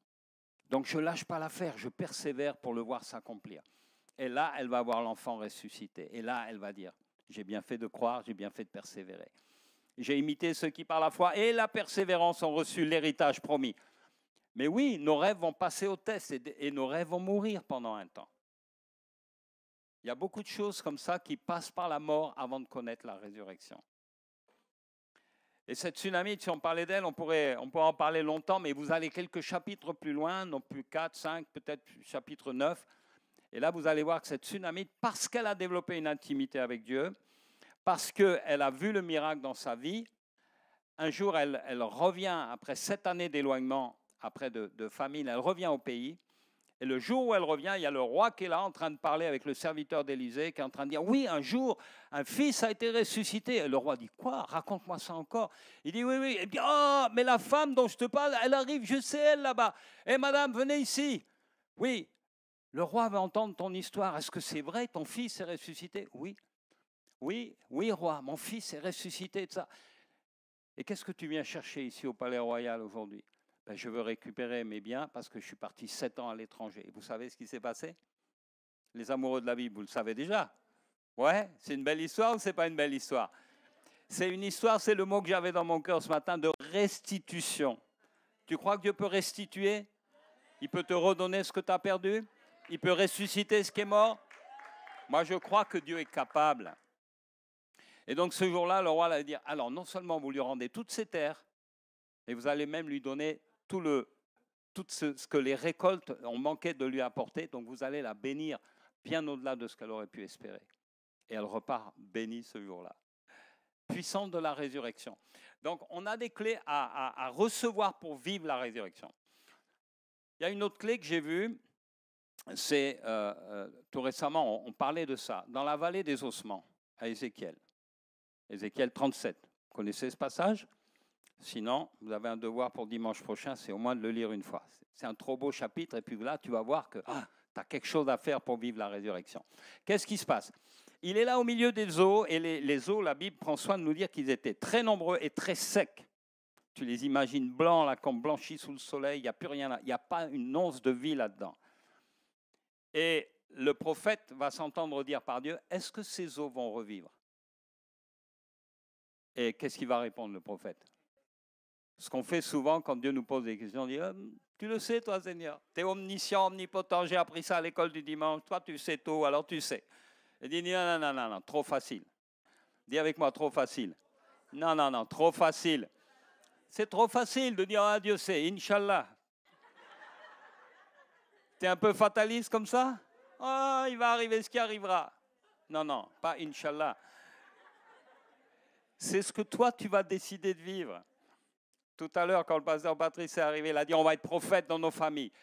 Donc, je ne lâche pas l'affaire, je persévère pour le voir s'accomplir. Et là, elle va voir l'enfant ressuscité. Et là, elle va dire, j'ai bien fait de croire, j'ai bien fait de persévérer. J'ai imité ceux qui, par la foi et la persévérance, ont reçu l'héritage promis. Mais oui, nos rêves vont passer au test et nos rêves vont mourir pendant un temps. Il y a beaucoup de choses comme ça qui passent par la mort avant de connaître la résurrection. Et cette Sunamite, si on parlait d'elle, on pourrait en parler longtemps, mais vous allez quelques chapitres plus loin, non plus 4, 5, peut-être chapitre 9. Et là, vous allez voir que cette Sunamite, parce qu'elle a développé une intimité avec Dieu, parce qu'elle a vu le miracle dans sa vie, un jour, elle revient, après 7 années d'éloignement, après de famine, elle revient au pays. Et le jour où elle revient, il y a le roi qui est là en train de parler avec le serviteur d'Élysée, qui est en train de dire, oui, un jour, un fils a été ressuscité. Et le roi dit, quoi? Raconte-moi ça encore. Il dit, oui, oui. Il dit, oh, mais la femme dont je te parle, elle arrive, je sais, elle, là-bas. Eh, madame, venez ici. Oui, le roi veut entendre ton histoire. Est-ce que c'est vrai, ton fils est ressuscité? Oui. Oui, oui, roi, mon fils est ressuscité de ça. Et qu'est-ce que tu viens chercher ici au Palais Royal aujourd'hui? Ben, je veux récupérer mes biens parce que je suis parti 7 ans à l'étranger. Et vous savez ce qui s'est passé? Les amoureux de la Bible, vous le savez déjà. Ouais, c'est une belle histoire ou c'est pas une belle histoire? C'est une histoire, c'est le mot que j'avais dans mon cœur ce matin, de restitution. Tu crois que Dieu peut restituer? Il peut te redonner ce que tu as perdu? Il peut ressusciter ce qui est mort? Moi, je crois que Dieu est capable. Et donc, ce jour-là, le roi allait dire, alors, non seulement vous lui rendez toutes ses terres, et vous allez même lui donner tout ce que les récoltes ont manqué de lui apporter, donc vous allez la bénir bien au-delà de ce qu'elle aurait pu espérer. Et elle repart bénie ce jour-là. Puissante de la résurrection. Donc, on a des clés à recevoir pour vivre la résurrection. Il y a une autre clé que j'ai vue, c'est tout récemment, on parlait de ça, dans la vallée des ossements, à Ézéchiel. Ézéchiel 37. Vous connaissez ce passage? Sinon, vous avez un devoir pour dimanche prochain, c'est au moins de le lire une fois. C'est un trop beau chapitre, et puis là, tu vas voir que tu as quelque chose à faire pour vivre la résurrection. Qu'est-ce qui se passe? Il est là au milieu des eaux, et les eaux, la Bible prend soin de nous dire qu'ils étaient très nombreux et très secs. Tu les imagines blancs, là, comme blanchis sous le soleil, il n'y a plus rien là, il n'y a pas une once de vie là-dedans. Et le prophète va s'entendre dire par Dieu, est-ce que ces eaux vont revivre? Et qu'est-ce qu'il va répondre, le prophète? Ce qu'on fait souvent quand Dieu nous pose des questions, on dit tu le sais, toi, Seigneur, tu es omniscient, omnipotent, j'ai appris ça à l'école du dimanche, toi, tu sais tout, alors tu sais. Il dit non, trop facile. Dis avec moi, trop facile. Non, trop facile. C'est trop facile de dire Dieu sait, Inch'Allah. Tu es un peu fataliste comme ça? Oh, il va arriver ce qui arrivera. Non, pas Inch'Allah. C'est ce que toi, tu vas décider de vivre. Tout à l'heure, quand le pasteur Patrice est arrivé, il a dit on va être prophète dans nos familles.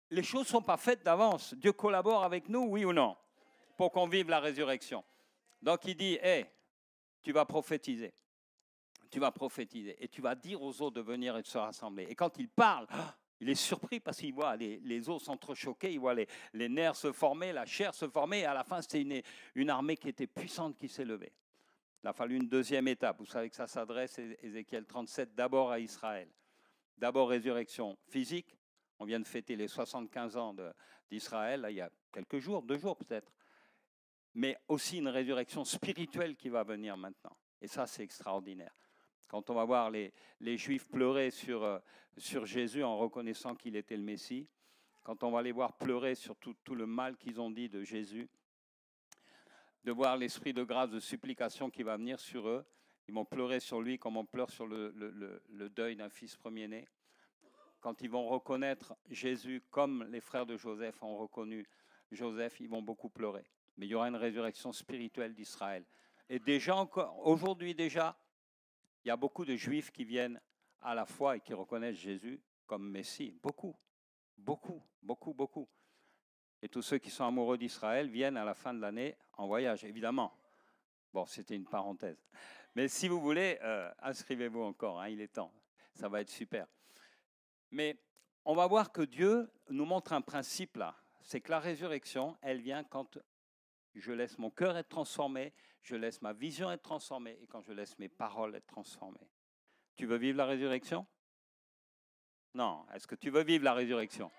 Les choses ne sont pas faites d'avance. Dieu collabore avec nous, oui ou non, pour qu'on vive la résurrection. Donc il dit, tu vas prophétiser. Tu vas prophétiser. Et tu vas dire aux autres de venir et de se rassembler. Et quand il parle, il est surpris parce qu'il voit les os s'entrechoquer, il voit les nerfs se former, la chair se former. Et à la fin, c'était une armée qui était puissante qui s'est levée. Il a fallu une deuxième étape. Vous savez que ça s'adresse, Ézéchiel 37, d'abord à Israël. D'abord résurrection physique. On vient de fêter les 75 ans d'Israël, il y a quelques jours, 2 jours peut-être. Mais aussi une résurrection spirituelle qui va venir maintenant. Et ça, c'est extraordinaire. Quand on va voir les Juifs pleurer sur Jésus en reconnaissant qu'il était le Messie, quand on va les voir pleurer sur tout le mal qu'ils ont dit de Jésus, de voir l'esprit de grâce, de supplication qui va venir sur eux, ils vont pleurer sur lui comme on pleure sur le deuil d'un fils premier-né. Quand ils vont reconnaître Jésus comme les frères de Joseph ont reconnu Joseph, ils vont beaucoup pleurer. Mais il y aura une résurrection spirituelle d'Israël. Et déjà, aujourd'hui déjà, il y a beaucoup de Juifs qui viennent à la foi et qui reconnaissent Jésus comme Messie. Beaucoup, beaucoup, beaucoup, beaucoup. Et tous ceux qui sont amoureux d'Israël viennent à la fin de l'année en voyage, évidemment. Bon, c'était une parenthèse. Mais si vous voulez, inscrivez-vous encore, hein, il est temps. Ça va être super. Mais on va voir que Dieu nous montre un principe là. C'est que la résurrection, elle vient quand je laisse mon cœur être transformé, je laisse ma vision être transformée et quand je laisse mes paroles être transformées. Tu veux vivre la résurrection? Non. Est-ce que tu veux vivre la résurrection?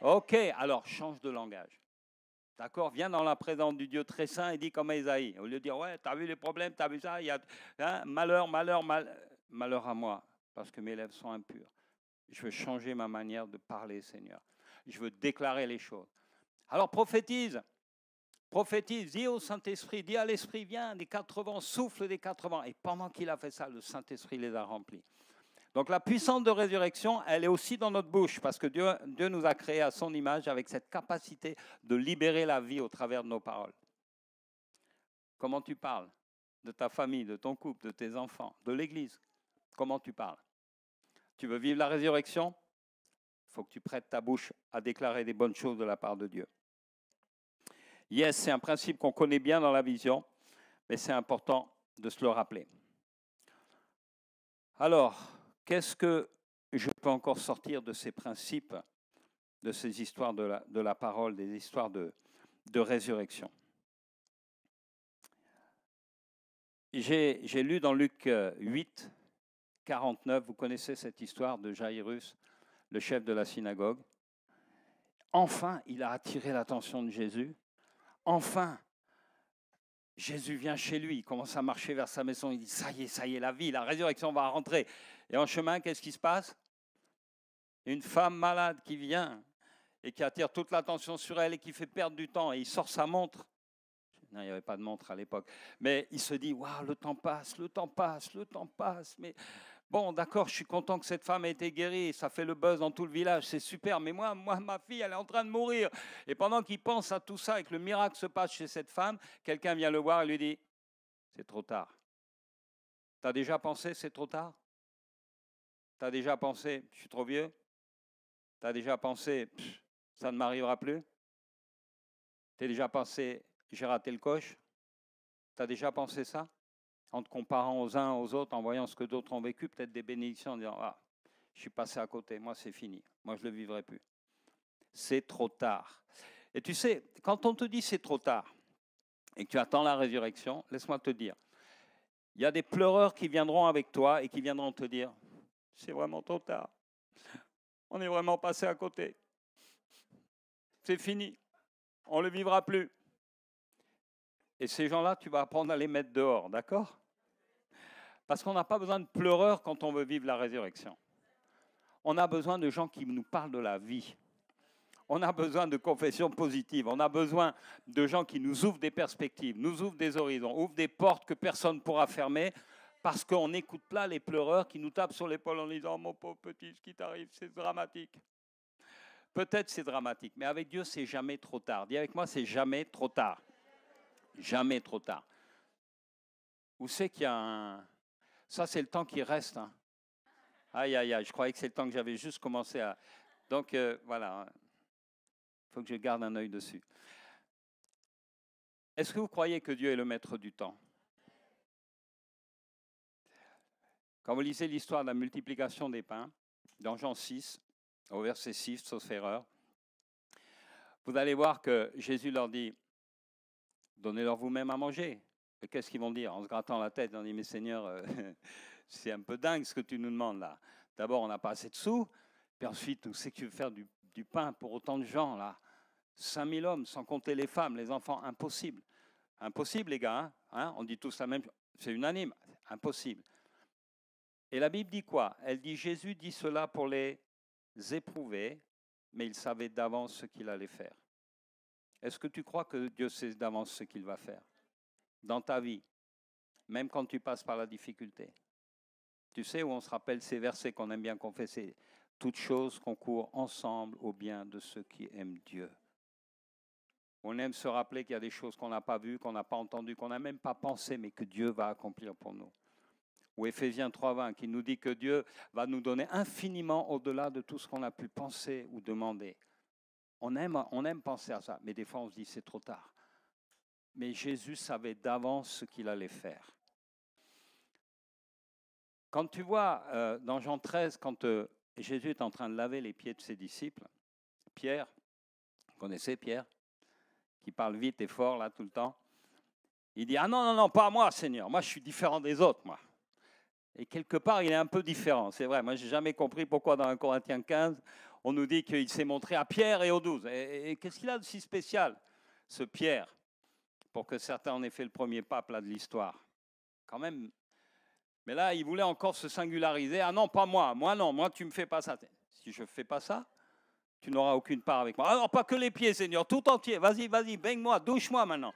Ok, alors change de langage. D'accord? Viens dans la présence du Dieu très saint et dis comme Ésaïe. Au lieu de dire, ouais, tu as vu les problèmes, tu as vu ça, il y a malheur à moi, parce que mes lèvres sont impures. Je veux changer ma manière de parler, Seigneur. Je veux déclarer les choses. Alors prophétise, dis au Saint-Esprit, dis à l'Esprit, viens, des 4 vents, souffle des 4 vents. Et pendant qu'il a fait ça, le Saint-Esprit les a remplis. Donc la puissance de résurrection, elle est aussi dans notre bouche, parce que Dieu nous a créés à son image avec cette capacité de libérer la vie au travers de nos paroles. Comment tu parles de ta famille, de ton couple, de tes enfants, de l'Église? Comment tu parles? Tu veux vivre la résurrection? Il faut que tu prêtes ta bouche à déclarer des bonnes choses de la part de Dieu. Yes, c'est un principe qu'on connaît bien dans la vision, mais c'est important de se le rappeler. Alors, qu'est-ce que je peux encore sortir de ces principes, de ces histoires de la parole, des histoires de résurrection? J'ai lu dans Luc 8, 49, vous connaissez cette histoire de Jairus, le chef de la synagogue. Enfin, il a attiré l'attention de Jésus. Enfin, Jésus vient chez lui, il commence à marcher vers sa maison, il dit, ça y est, la vie, la résurrection va rentrer. Et en chemin, qu'est-ce qui se passe? Une femme malade qui vient et qui attire toute l'attention sur elle et qui fait perdre du temps. Et il sort sa montre. Non, il n'y avait pas de montre à l'époque. Mais il se dit, waouh, le temps passe. Mais bon, d'accord, je suis content que cette femme ait été guérie. Ça fait le buzz dans tout le village, c'est super. Mais moi, ma fille, elle est en train de mourir. Et pendant qu'il pense à tout ça et que le miracle se passe chez cette femme, quelqu'un vient le voir et lui dit, c'est trop tard. Tu as déjà pensé, c'est trop tard? Tu as déjà pensé, je suis trop vieux? Tu as déjà pensé, ça ne m'arrivera plus? Tu as déjà pensé, j'ai raté le coche? Tu as déjà pensé ça? En te comparant aux uns aux autres, en voyant ce que d'autres ont vécu, peut-être des bénédictions, en disant, ah, je suis passé à côté, moi c'est fini, moi je ne le vivrai plus. C'est trop tard. Et tu sais, quand on te dit c'est trop tard, et que tu attends la résurrection, laisse-moi te dire, il y a des pleureurs qui viendront avec toi et qui viendront te dire, c'est vraiment trop tard, on est vraiment passé à côté, c'est fini, on ne le vivra plus. Et ces gens-là, tu vas apprendre à les mettre dehors, d'accord? Parce qu'on n'a pas besoin de pleureurs quand on veut vivre la résurrection. On a besoin de gens qui nous parlent de la vie. On a besoin de confessions positives. On a besoin de gens qui nous ouvrent des perspectives, nous ouvrent des horizons, ouvrent des portes que personne ne pourra fermer, parce qu'on n'écoute pas les pleureurs qui nous tapent sur l'épaule en disant « Mon pauvre petit, ce qui t'arrive, c'est dramatique. » Peut-être c'est dramatique, mais avec Dieu, c'est jamais trop tard. Dis avec moi, c'est jamais trop tard. Jamais trop tard. Où c'est qu'il y a un... Ça, c'est le temps qui reste. Hein. Aïe, aïe, aïe, je croyais que c'est le temps que j'avais juste commencé à... Donc, voilà. Il faut que je garde un œil dessus. Est-ce que vous croyez que Dieu est le maître du temps? Quand vous lisez l'histoire de la multiplication des pains, dans Jean 6, au verset 6, sauf erreur, vous allez voir que Jésus leur dit, donnez-leur vous-même à manger. Qu'est-ce qu'ils vont dire? En se grattant la tête, on dit, mais Seigneur, c'est un peu dingue ce que tu nous demandes là. D'abord, on n'a pas assez de sous, puis ensuite, où c'est que tu veux faire du pain pour autant de gens là? 5000 hommes, sans compter les femmes, les enfants, impossible. Impossible, les gars, hein? On dit tous la même chose, c'est unanime, impossible. Et la Bible dit quoi? Elle dit, Jésus dit cela pour les éprouver, mais il savait d'avance ce qu'il allait faire. Est-ce que tu crois que Dieu sait d'avance ce qu'il va faire dans ta vie, même quand tu passes par la difficulté? Tu sais où on se rappelle ces versets qu'on aime bien confesser? Toutes choses concourent ensemble au bien de ceux qui aiment Dieu. On aime se rappeler qu'il y a des choses qu'on n'a pas vues, qu'on n'a pas entendues, qu'on n'a même pas pensé, mais que Dieu va accomplir pour nous. Ou Éphésiens 3,20 qui nous dit que Dieu va nous donner infiniment au-delà de tout ce qu'on a pu penser ou demander. On aime penser à ça, mais des fois on se dit c'est trop tard. Mais Jésus savait d'avance ce qu'il allait faire. Quand tu vois dans Jean 13, quand Jésus est en train de laver les pieds de ses disciples, Pierre, vous connaissez Pierre, qui parle vite et fort là tout le temps, il dit « Ah non, non, non, pas moi Seigneur, moi je suis différent des autres, moi ». Et quelque part, il est un peu différent, c'est vrai. Moi, je n'ai jamais compris pourquoi dans 1 Corinthiens 15, on nous dit qu'il s'est montré à Pierre et aux 12. Et qu'est-ce qu'il a de si spécial, ce Pierre, pour que certains en aient fait le premier pape là, de l'histoire? Quand même. Mais là, il voulait encore se singulariser. Ah non, pas moi. Moi, non. Moi, tu ne me fais pas ça. Si je ne fais pas ça, tu n'auras aucune part avec moi. Alors, pas que les pieds, Seigneur, tout entier. Vas-y, vas-y, baigne-moi, douche-moi maintenant.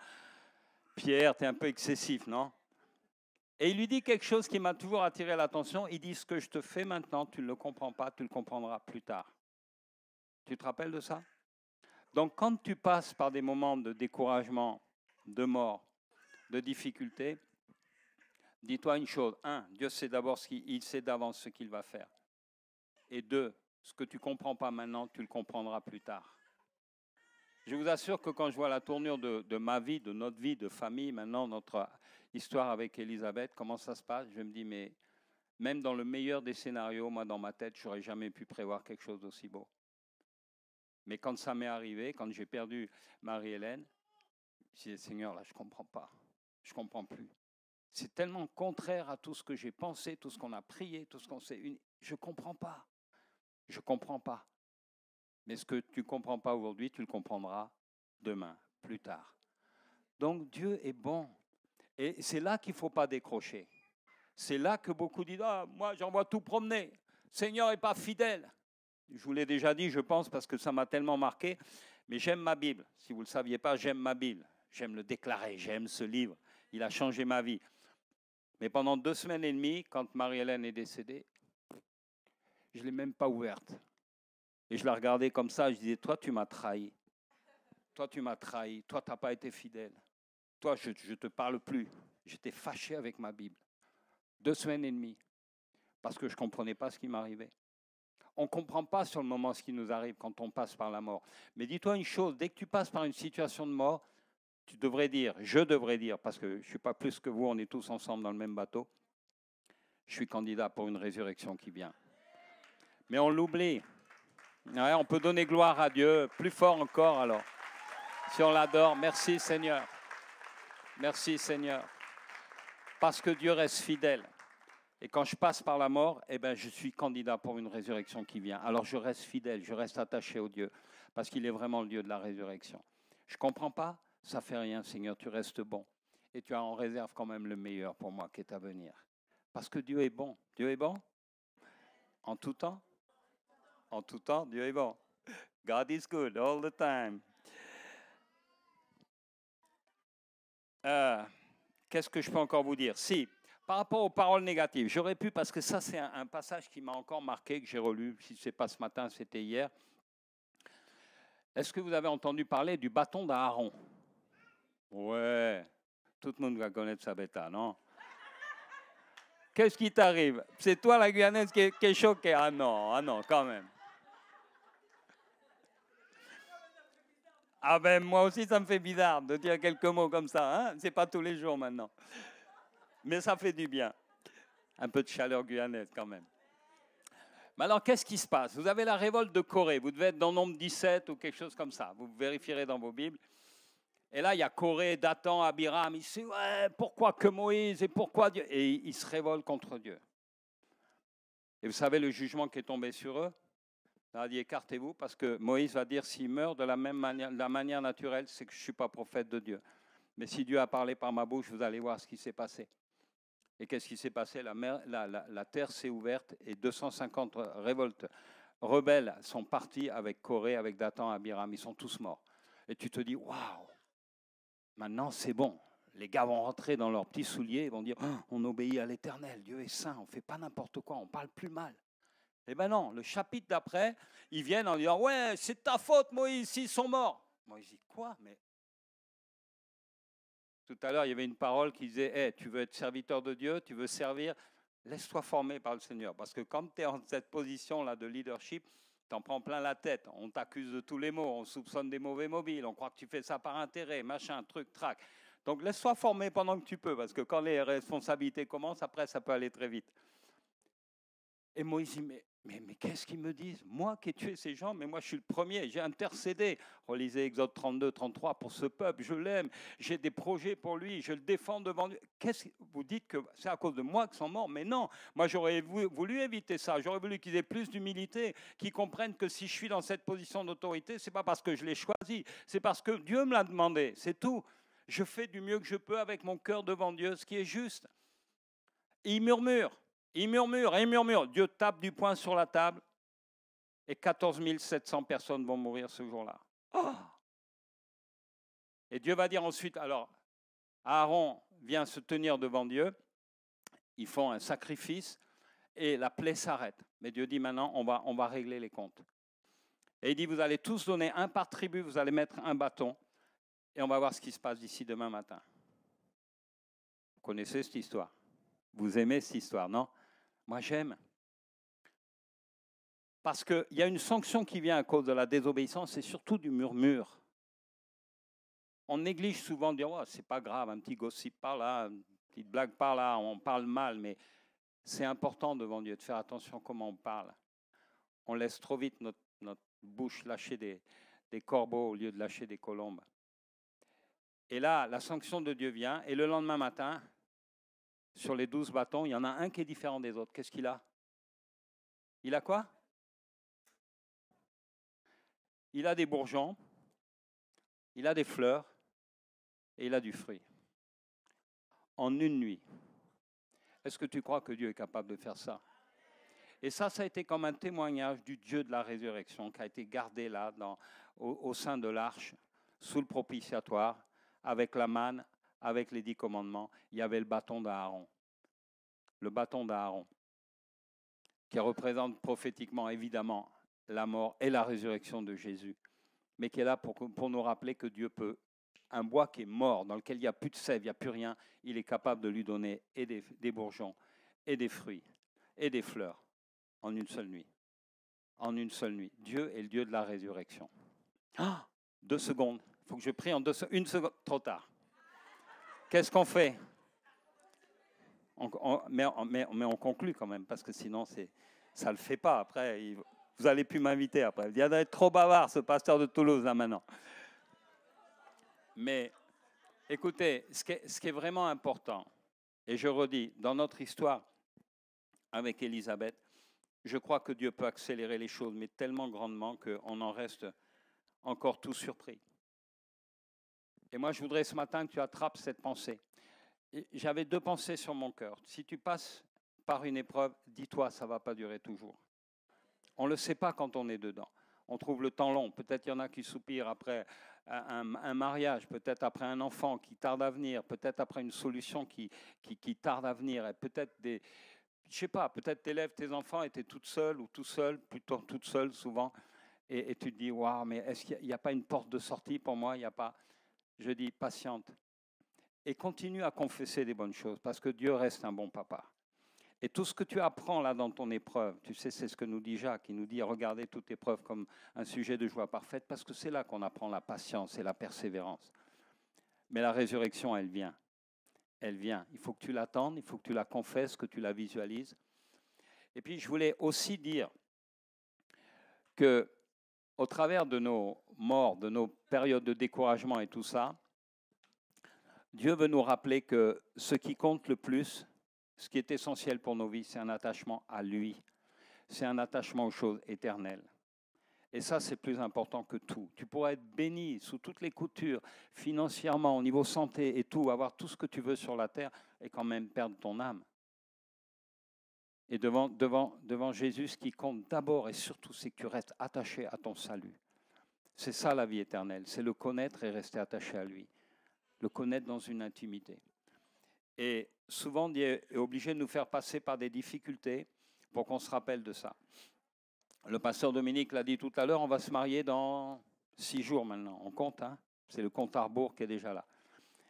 Pierre, tu es un peu excessif, non? Et il lui dit quelque chose qui m'a toujours attiré l'attention. Il dit, ce que je te fais maintenant, tu ne le comprends pas, tu le comprendras plus tard. Tu te rappelles de ça? Donc, quand tu passes par des moments de découragement, de mort, de difficulté, dis-toi une chose. Un, Dieu sait d'abord il sait d'avance ce qu'il va faire. Et deux, ce que tu ne comprends pas maintenant, tu le comprendras plus tard. Je vous assure que quand je vois la tournure de ma vie, de notre vie, de famille, maintenant, notre histoire avec Elisabeth, comment ça se passe, je me dis, mais même dans le meilleur des scénarios, moi, dans ma tête, je n'aurais jamais pu prévoir quelque chose d'aussi beau. Mais quand ça m'est arrivé, quand j'ai perdu Marie-Hélène, je dis, Seigneur, là, je ne comprends pas. Je ne comprends plus. C'est tellement contraire à tout ce que j'ai pensé, tout ce qu'on a prié, tout ce qu'on s'est uni. Je ne comprends pas. Je ne comprends pas. Mais ce que tu ne comprends pas aujourd'hui, tu le comprendras demain, plus tard. Donc Dieu est bon. Et c'est là qu'il ne faut pas décrocher. C'est là que beaucoup disent, ah, moi j'envoie tout promener. Seigneur n'est pas fidèle. Je vous l'ai déjà dit, je pense, parce que ça m'a tellement marqué. Mais j'aime ma Bible. Si vous ne le saviez pas, j'aime ma Bible. J'aime le déclarer, j'aime ce livre. Il a changé ma vie. Mais pendant 2 semaines et demie, quand Marie-Hélène est décédée, je ne l'ai même pas ouverte. Et je la regardais comme ça, je disais, toi tu m'as trahi. Toi tu m'as trahi. Toi tu n'as pas été fidèle. Toi je ne te parle plus. J'étais fâché avec ma Bible. 2 semaines et demie. Parce que je ne comprenais pas ce qui m'arrivait. On ne comprend pas sur le moment ce qui nous arrive quand on passe par la mort. Mais dis-toi une chose, dès que tu passes par une situation de mort, tu devrais dire, je devrais dire, parce que je ne suis pas plus que vous, on est tous ensemble dans le même bateau, je suis candidat pour une résurrection qui vient. Mais on l'oublie. Ouais, on peut donner gloire à Dieu, plus fort encore alors. Si on l'adore, merci Seigneur. Merci Seigneur. Parce que Dieu reste fidèle. Et quand je passe par la mort, eh ben, je suis candidat pour une résurrection qui vient. Alors je reste fidèle, je reste attaché au Dieu, parce qu'il est vraiment le Dieu de la résurrection. Je ne comprends pas, ça ne fait rien Seigneur, tu restes bon. Et tu as en réserve quand même le meilleur pour moi qui est à venir. Parce que Dieu est bon. Dieu est bon? En tout temps? En tout temps, Dieu est bon. God is good all the time. Qu'est-ce que je peux encore vous dire? Si, par rapport aux paroles négatives, j'aurais pu, parce que ça c'est un passage qui m'a encore marqué, que j'ai relu, si ce n'est pas ce matin, c'était hier. Est-ce que vous avez entendu parler du bâton d'Aaron? Ouais, tout le monde va connaître ça bêta, non? Qu'est-ce qui t'arrive? C'est toi la Guyanaise qui est choquée? Ah non, quand même. Ah ben moi aussi ça me fait bizarre de dire quelques mots comme ça, hein? C'est pas tous les jours maintenant. Mais ça fait du bien. Un peu de chaleur guyanaise quand même. Mais alors qu'est-ce qui se passe? Vous avez la révolte de Corée, vous devez être dans Nombre 17 ou quelque chose comme ça, vous vérifierez dans vos Bibles. Et là, il y a Corée, Dathan, Abiram. Il sait, ouais, pourquoi que Moïse et pourquoi Dieu? Et ils se révoltent contre Dieu. Et vous savez le jugement qui est tombé sur eux? Il a dit, écartez-vous, parce que Moïse va dire, s'il meurt de la même manière, de la manière naturelle, c'est que je ne suis pas prophète de Dieu. Mais si Dieu a parlé par ma bouche, vous allez voir ce qui s'est passé. Et qu'est-ce qui s'est passé? La terre s'est ouverte et 250 rebelles sont partis avec Corée, avec Dathan, Abiram. Ils sont tous morts. Et tu te dis, waouh, maintenant c'est bon. Les gars vont rentrer dans leurs petits souliers et vont dire, oh, on obéit à l'Éternel, Dieu est saint, on ne fait pas n'importe quoi, on parle plus mal. Eh bien non, le chapitre d'après, ils viennent en disant, ouais, c'est ta faute Moïse, ils sont morts. Moïse dit, quoi? Mais tout à l'heure, il y avait une parole qui disait, hey, tu veux être serviteur de Dieu, tu veux servir, laisse-toi former par le Seigneur. Parce que quand tu es en cette position-là de leadership, tu en prends plein la tête. On t'accuse de tous les maux, on soupçonne des mauvais mobiles, on croit que tu fais ça par intérêt, machin, truc, trac. Donc laisse-toi former pendant que tu peux, parce que quand les responsabilités commencent, après, ça peut aller très vite. Et Moïse dit, mais qu'est-ce qu'ils me disent? Moi qui ai tué ces gens, mais moi je suis le premier, j'ai intercédé. Relisez Exode 32, 33, pour ce peuple, je l'aime, j'ai des projets pour lui, je le défends devant lui. Vous dites que c'est à cause de moi qu'ils sont morts? Mais non, moi j'aurais voulu éviter ça, j'aurais voulu qu'ils aient plus d'humilité, qu'ils comprennent que si je suis dans cette position d'autorité, ce n'est pas parce que je l'ai choisi, c'est parce que Dieu me l'a demandé, c'est tout. Je fais du mieux que je peux avec mon cœur devant Dieu, ce qui est juste. Et il murmure. Il murmure, et il murmure. Dieu tape du poing sur la table et 14 700 personnes vont mourir ce jour-là. Oh! Et Dieu va dire ensuite, alors, Aaron vient se tenir devant Dieu, ils font un sacrifice et la plaie s'arrête. Mais Dieu dit maintenant, on va régler les comptes. Et il dit, vous allez tous donner un par tribu, vous allez mettre un bâton et on va voir ce qui se passe d'ici demain matin. Vous connaissez cette histoire? Vous aimez cette histoire, non? Moi, j'aime. Parce qu'il y a une sanction qui vient à cause de la désobéissance et surtout du murmure. On néglige souvent de dire, oh, c'est pas grave, un petit gossip par là, une petite blague par là, on parle mal, mais c'est important devant Dieu de faire attention à comment on parle. On laisse trop vite notre bouche lâcher des corbeaux au lieu de lâcher des colombes. Et là, la sanction de Dieu vient, et le lendemain matin, sur les 12 bâtons, il y en a un qui est différent des autres. Qu'est-ce qu'il a? Il a quoi? Il a des bourgeons, il a des fleurs et il a du fruit. En une nuit. Est-ce que tu crois que Dieu est capable de faire ça? Et ça a été comme un témoignage du Dieu de la résurrection qui a été gardé là, au sein de l'arche, sous le propitiatoire, avec la manne, avec les 10 commandements. Il y avait le bâton d'Aaron. Le bâton d'Aaron, qui représente prophétiquement, évidemment, la mort et la résurrection de Jésus, mais qui est là pour nous rappeler que Dieu peut, un bois qui est mort, dans lequel il n'y a plus de sève, il n'y a plus rien, il est capable de lui donner et des bourgeons, et des fruits, et des fleurs, en une seule nuit. En une seule nuit. Dieu est le Dieu de la résurrection. Ah, 2 secondes. Il faut que je prie en 2 secondes. 1 seconde, trop tard. Qu'est-ce qu'on fait? Mais on conclut quand même, parce que sinon, ça ne le fait pas. Après, vous n'allez plus m'inviter après. Il va être trop bavard, ce pasteur de Toulouse, là, maintenant. Mais, écoutez, ce qui est vraiment important, et je redis, dans notre histoire avec Élisabeth, je crois que Dieu peut accélérer les choses, mais tellement grandement qu'on en reste encore tout surpris. Et moi, je voudrais ce matin que tu attrapes cette pensée. J'avais 2 pensées sur mon cœur. Si tu passes par une épreuve, dis-toi, ça ne va pas durer toujours. On ne le sait pas quand on est dedans. On trouve le temps long. Peut-être il y en a qui soupirent après un mariage, peut-être après un enfant qui tarde à venir, peut-être après une solution qui tarde à venir, et peut-être je ne sais pas, peut-être tu élèves tes enfants et tu es toute seule ou tout seul, plutôt toute seule souvent, et tu te dis, waouh, mais est-ce qu'il n'y a pas une porte de sortie pour moi? Il n'y a pas. Je dis, patiente. Et continue à confesser des bonnes choses, parce que Dieu reste un bon papa. Et tout ce que tu apprends là dans ton épreuve, tu sais, c'est ce que nous dit Jacques, il nous dit, regardez toute épreuve comme un sujet de joie parfaite, parce que c'est là qu'on apprend la patience et la persévérance. Mais la résurrection, elle vient. Elle vient. Il faut que tu l'attendes, il faut que tu la confesses, que tu la visualises. Et puis, je voulais aussi dire que, au travers de nos morts, de nos périodes de découragement et tout ça, Dieu veut nous rappeler que ce qui compte le plus, ce qui est essentiel pour nos vies, c'est un attachement à lui. C'est un attachement aux choses éternelles. Et ça, c'est plus important que tout. Tu pourras être béni sous toutes les coutures, financièrement, au niveau santé et tout, avoir tout ce que tu veux sur la terre et quand même perdre ton âme. Et devant Jésus, ce qui compte d'abord et surtout, c'est que tu restes attaché à ton salut. C'est ça la vie éternelle, c'est le connaître et rester attaché à lui. Le connaître dans une intimité. Et souvent, Dieu est obligé de nous faire passer par des difficultés pour qu'on se rappelle de ça. Le pasteur Dominique l'a dit tout à l'heure, on va se marier dans 6 jours maintenant. On compte, hein? C'est le compte à rebours qui est déjà là.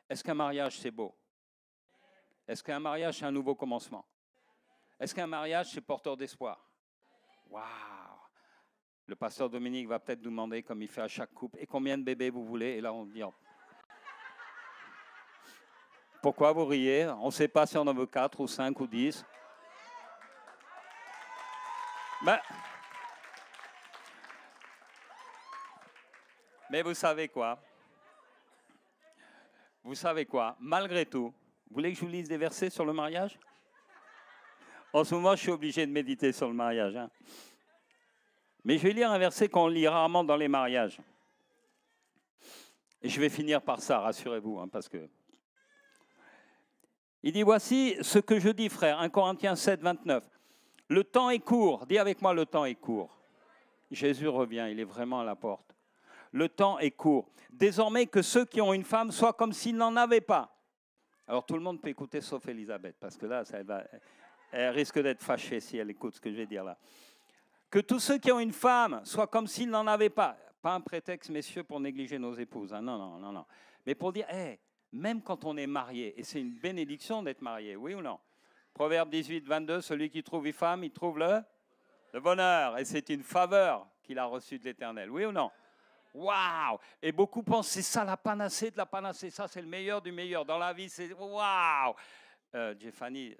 Est-ce qu'un mariage, c'est beau? Est-ce qu'un mariage, c'est un nouveau commencement? Est-ce qu'un mariage, c'est porteur d'espoir? Waouh! Le pasteur Dominique va peut-être nous demander, comme il fait à chaque couple, et combien de bébés vous voulez? Et là, on dit, oh. Pourquoi vous riez? On ne sait pas si on en veut 4 ou 5 ou 10. Mais vous savez quoi? Vous savez quoi? Malgré tout, vous voulez que je vous lise des versets sur le mariage? En ce moment, je suis obligé de méditer sur le mariage. Hein. Mais je vais lire un verset qu'on lit rarement dans les mariages. Et je vais finir par ça, rassurez-vous, hein, parce que... Il dit, voici ce que je dis, frère, 1 Corinthiens 7, 29. Le temps est court. Dis avec moi, le temps est court. Jésus revient, il est vraiment à la porte. Le temps est court. Désormais que ceux qui ont une femme soient comme s'ils n'en avaient pas. Alors tout le monde peut écouter sauf Elisabeth, parce que là, elle risque d'être fâchée si elle écoute ce que je vais dire là. Que tous ceux qui ont une femme soient comme s'ils n'en avaient pas. Pas un prétexte, messieurs, pour négliger nos épouses. Hein. Non, non, non, non. Mais pour dire, hey, même quand on est marié, et c'est une bénédiction d'être marié, oui ou non? Proverbe 18, 22, celui qui trouve une femme, il trouve le bonheur. Et c'est une faveur qu'il a reçue de l'Éternel, oui ou non? Waouh! Et beaucoup pensent, c'est ça la panacée de la panacée, ça c'est le meilleur du meilleur. Dans la vie, c'est waouh! Giovanni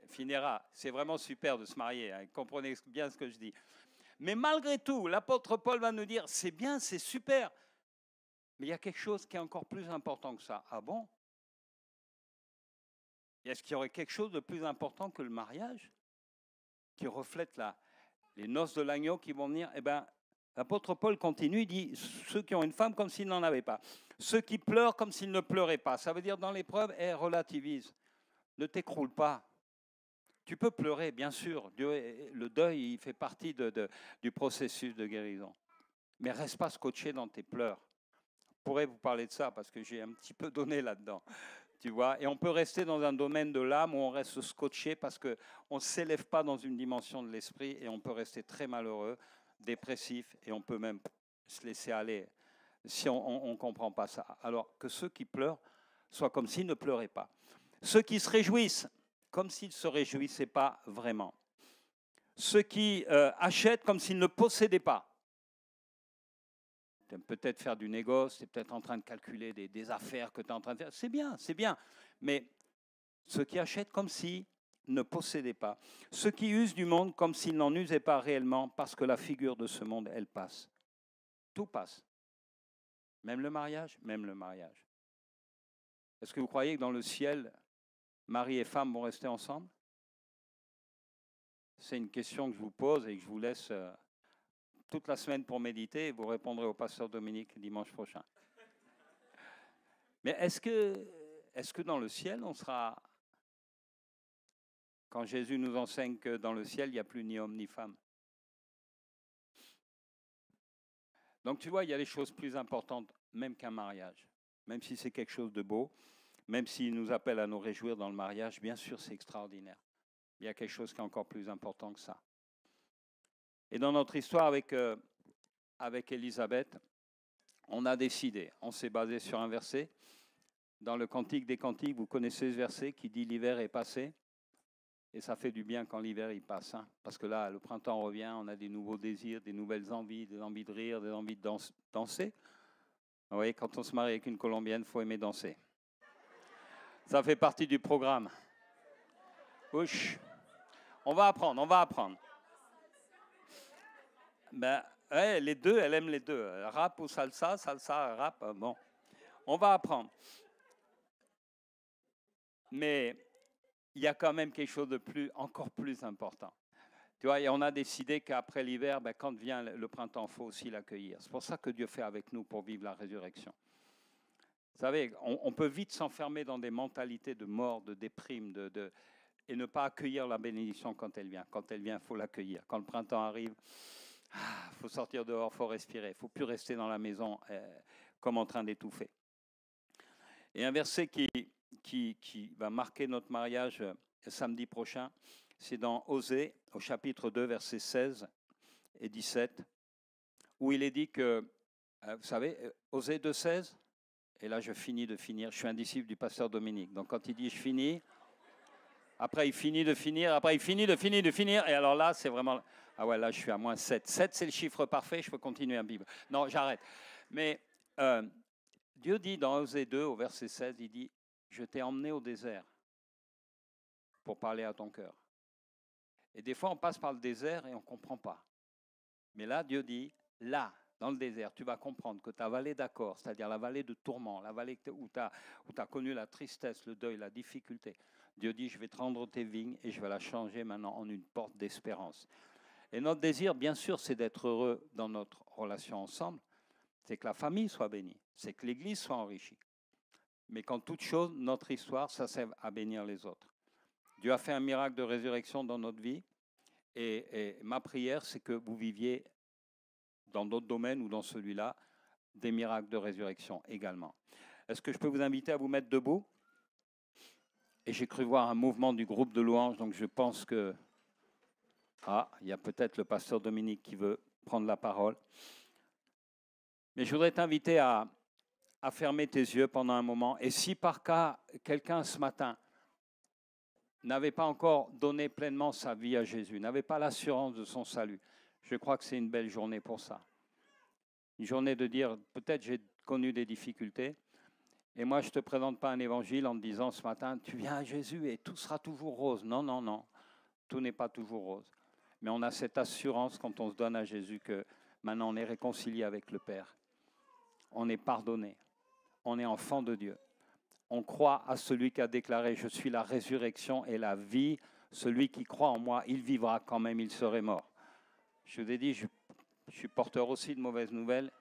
finira, c'est vraiment super de se marier, hein, comprenez bien ce que je dis. Mais malgré tout, l'apôtre Paul va nous dire, c'est bien, c'est super, mais il y a quelque chose qui est encore plus important que ça. Ah bon? Est-ce qu'il y aurait quelque chose de plus important que le mariage qui reflète les noces de l'agneau qui vont venir? Eh bien, l'apôtre Paul continue, il dit, ceux qui ont une femme comme s'ils n'en avaient pas. Ceux qui pleurent comme s'ils ne pleuraient pas. Ça veut dire dans l'épreuve, relativise. Ne t'écroule pas. Tu peux pleurer, bien sûr. Le deuil, il fait partie du processus de guérison. Mais reste pas scotché dans tes pleurs. Je pourrais vous parler de ça parce que j'ai un petit peu donné là-dedans. Tu vois, et on peut rester dans un domaine de l'âme où on reste scotché parce qu'on ne s'élève pas dans une dimension de l'esprit et on peut rester très malheureux, dépressif et on peut même se laisser aller si on ne comprend pas ça. Alors que ceux qui pleurent soient comme s'ils ne pleuraient pas. Ceux qui se réjouissent comme s'ils ne se réjouissaient pas vraiment. Ceux qui achètent comme s'ils ne possédaient pas. Tu aimes peut-être faire du négoce, tu es peut-être en train de calculer des affaires que tu es en train de faire. C'est bien, c'est bien. Mais ceux qui achètent comme s'ils ne possédaient pas. Ceux qui usent du monde comme s'ils n'en usaient pas réellement, parce que la figure de ce monde, elle passe. Tout passe. Même le mariage, même le mariage. Est-ce que vous croyez que dans le ciel, mari et femme vont rester ensemble? C'est une question que je vous pose et que je vous laisse toute la semaine pour méditer et vous répondrez au pasteur Dominique dimanche prochain. Mais est-ce que dans le ciel, on sera... Quand Jésus nous enseigne que dans le ciel, il n'y a plus ni homme ni femme. Donc tu vois, il y a des choses plus importantes même qu'un mariage. Même si c'est quelque chose de beau, même s'il nous appelle à nous réjouir dans le mariage, bien sûr, c'est extraordinaire. Il y a quelque chose qui est encore plus important que ça. Et dans notre histoire avec Élisabeth, on a décidé, on s'est basé sur un verset. Dans le Cantique des Cantiques, vous connaissez ce verset qui dit « L'hiver est passé ». Et ça fait du bien quand l'hiver il passe, hein, parce que là, le printemps revient, on a des nouveaux désirs, des nouvelles envies, des envies de rire, des envies de danser. Vous voyez, quand on se marie avec une Colombienne, il faut aimer danser. Ça fait partie du programme. Ouch. On va apprendre. Ben, ouais, les deux, elle aime les deux. Rap ou salsa, rap, bon. On va apprendre. Mais il y a quand même quelque chose de encore plus important. Tu vois, et on a décidé qu'après l'hiver, quand vient le printemps, il faut aussi l'accueillir. C'est pour ça que Dieu fait avec nous pour vivre la résurrection. Vous savez, on peut vite s'enfermer dans des mentalités de mort, de déprime, et ne pas accueillir la bénédiction quand elle vient. Quand elle vient, il faut l'accueillir. Quand le printemps arrive, il faut sortir dehors, il faut respirer. Il ne faut plus rester dans la maison comme en train d'étouffer. Et un verset qui va marquer notre mariage samedi prochain, c'est dans Osée, au chapitre 2, versets 16 et 17, où il est dit que, vous savez, Osée 2, 16, et là je finis de finir, je suis un disciple du pasteur Dominique, donc quand il dit je finis, après il finit de finir, après il finit de finir, et alors là c'est vraiment, ah ouais, là je suis à moins 7. 7 c'est le chiffre parfait, je peux continuer un Bible. Non, j'arrête. Mais Dieu dit dans Osée 2, au verset 16, il dit, je t'ai emmené au désert pour parler à ton cœur. Et des fois, on passe par le désert et on ne comprend pas. Mais là, Dieu dit, là, dans le désert, tu vas comprendre que ta vallée d'accord, c'est-à-dire la vallée de tourment, la vallée où tu as connu la tristesse, le deuil, la difficulté, Dieu dit, je vais te rendre tes vignes et je vais la changer maintenant en une porte d'espérance. Et notre désir, bien sûr, c'est d'être heureux dans notre relation ensemble, c'est que la famille soit bénie, c'est que l'Église soit enrichie. Mais qu'en toute chose, notre histoire, ça sert à bénir les autres. Dieu a fait un miracle de résurrection dans notre vie. Et ma prière, c'est que vous viviez dans d'autres domaines ou dans celui-là, des miracles de résurrection également. Est-ce que je peux vous inviter à vous mettre debout? Et j'ai cru voir un mouvement du groupe de louanges, donc je pense que... Ah, il y a peut-être le pasteur Dominique qui veut prendre la parole. Mais je voudrais t'inviter à fermer tes yeux pendant un moment. Et si par cas, quelqu'un ce matin n'avait pas encore donné pleinement sa vie à Jésus, n'avait pas l'assurance de son salut, je crois que c'est une belle journée pour ça. Une journée de dire, peut-être j'ai connu des difficultés, et moi je ne te présente pas un évangile en te disant ce matin, tu viens à Jésus et tout sera toujours rose. Non, non, non, tout n'est pas toujours rose. Mais on a cette assurance quand on se donne à Jésus que maintenant on est réconcilié avec le Père. On est pardonné. On est enfant de Dieu. On croit à celui qui a déclaré « Je suis la résurrection et la vie. Celui qui croit en moi, il vivra quand même, il serait mort. » Je vous ai dit, je suis porteur aussi de mauvaises nouvelles.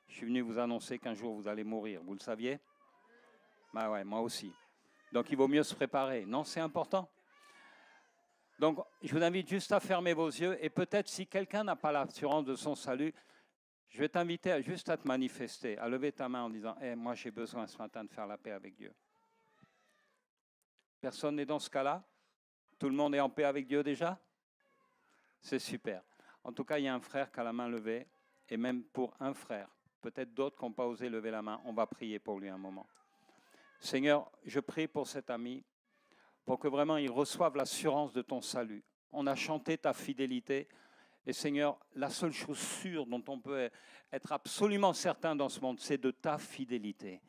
Je suis venu vous annoncer qu'un jour vous allez mourir. Vous le saviez? Bah ouais, moi aussi. Donc il vaut mieux se préparer. Non, c'est important. Donc je vous invite juste à fermer vos yeux et peut-être si quelqu'un n'a pas l'assurance de son salut, je vais t'inviter juste à te manifester, à lever ta main en disant « moi j'ai besoin ce matin de faire la paix avec Dieu. » Personne n'est dans ce cas-là? Tout le monde est en paix avec Dieu déjà? C'est super. En tout cas, il y a un frère qui a la main levée, et même pour un frère, peut-être d'autres qui n'ont pas osé lever la main, on va prier pour lui un moment. Seigneur, je prie pour cet ami, pour que vraiment il reçoive l'assurance de ton salut. On a chanté ta fidélité, et Seigneur, la seule chose sûre dont on peut être absolument certain dans ce monde, c'est de ta fidélité.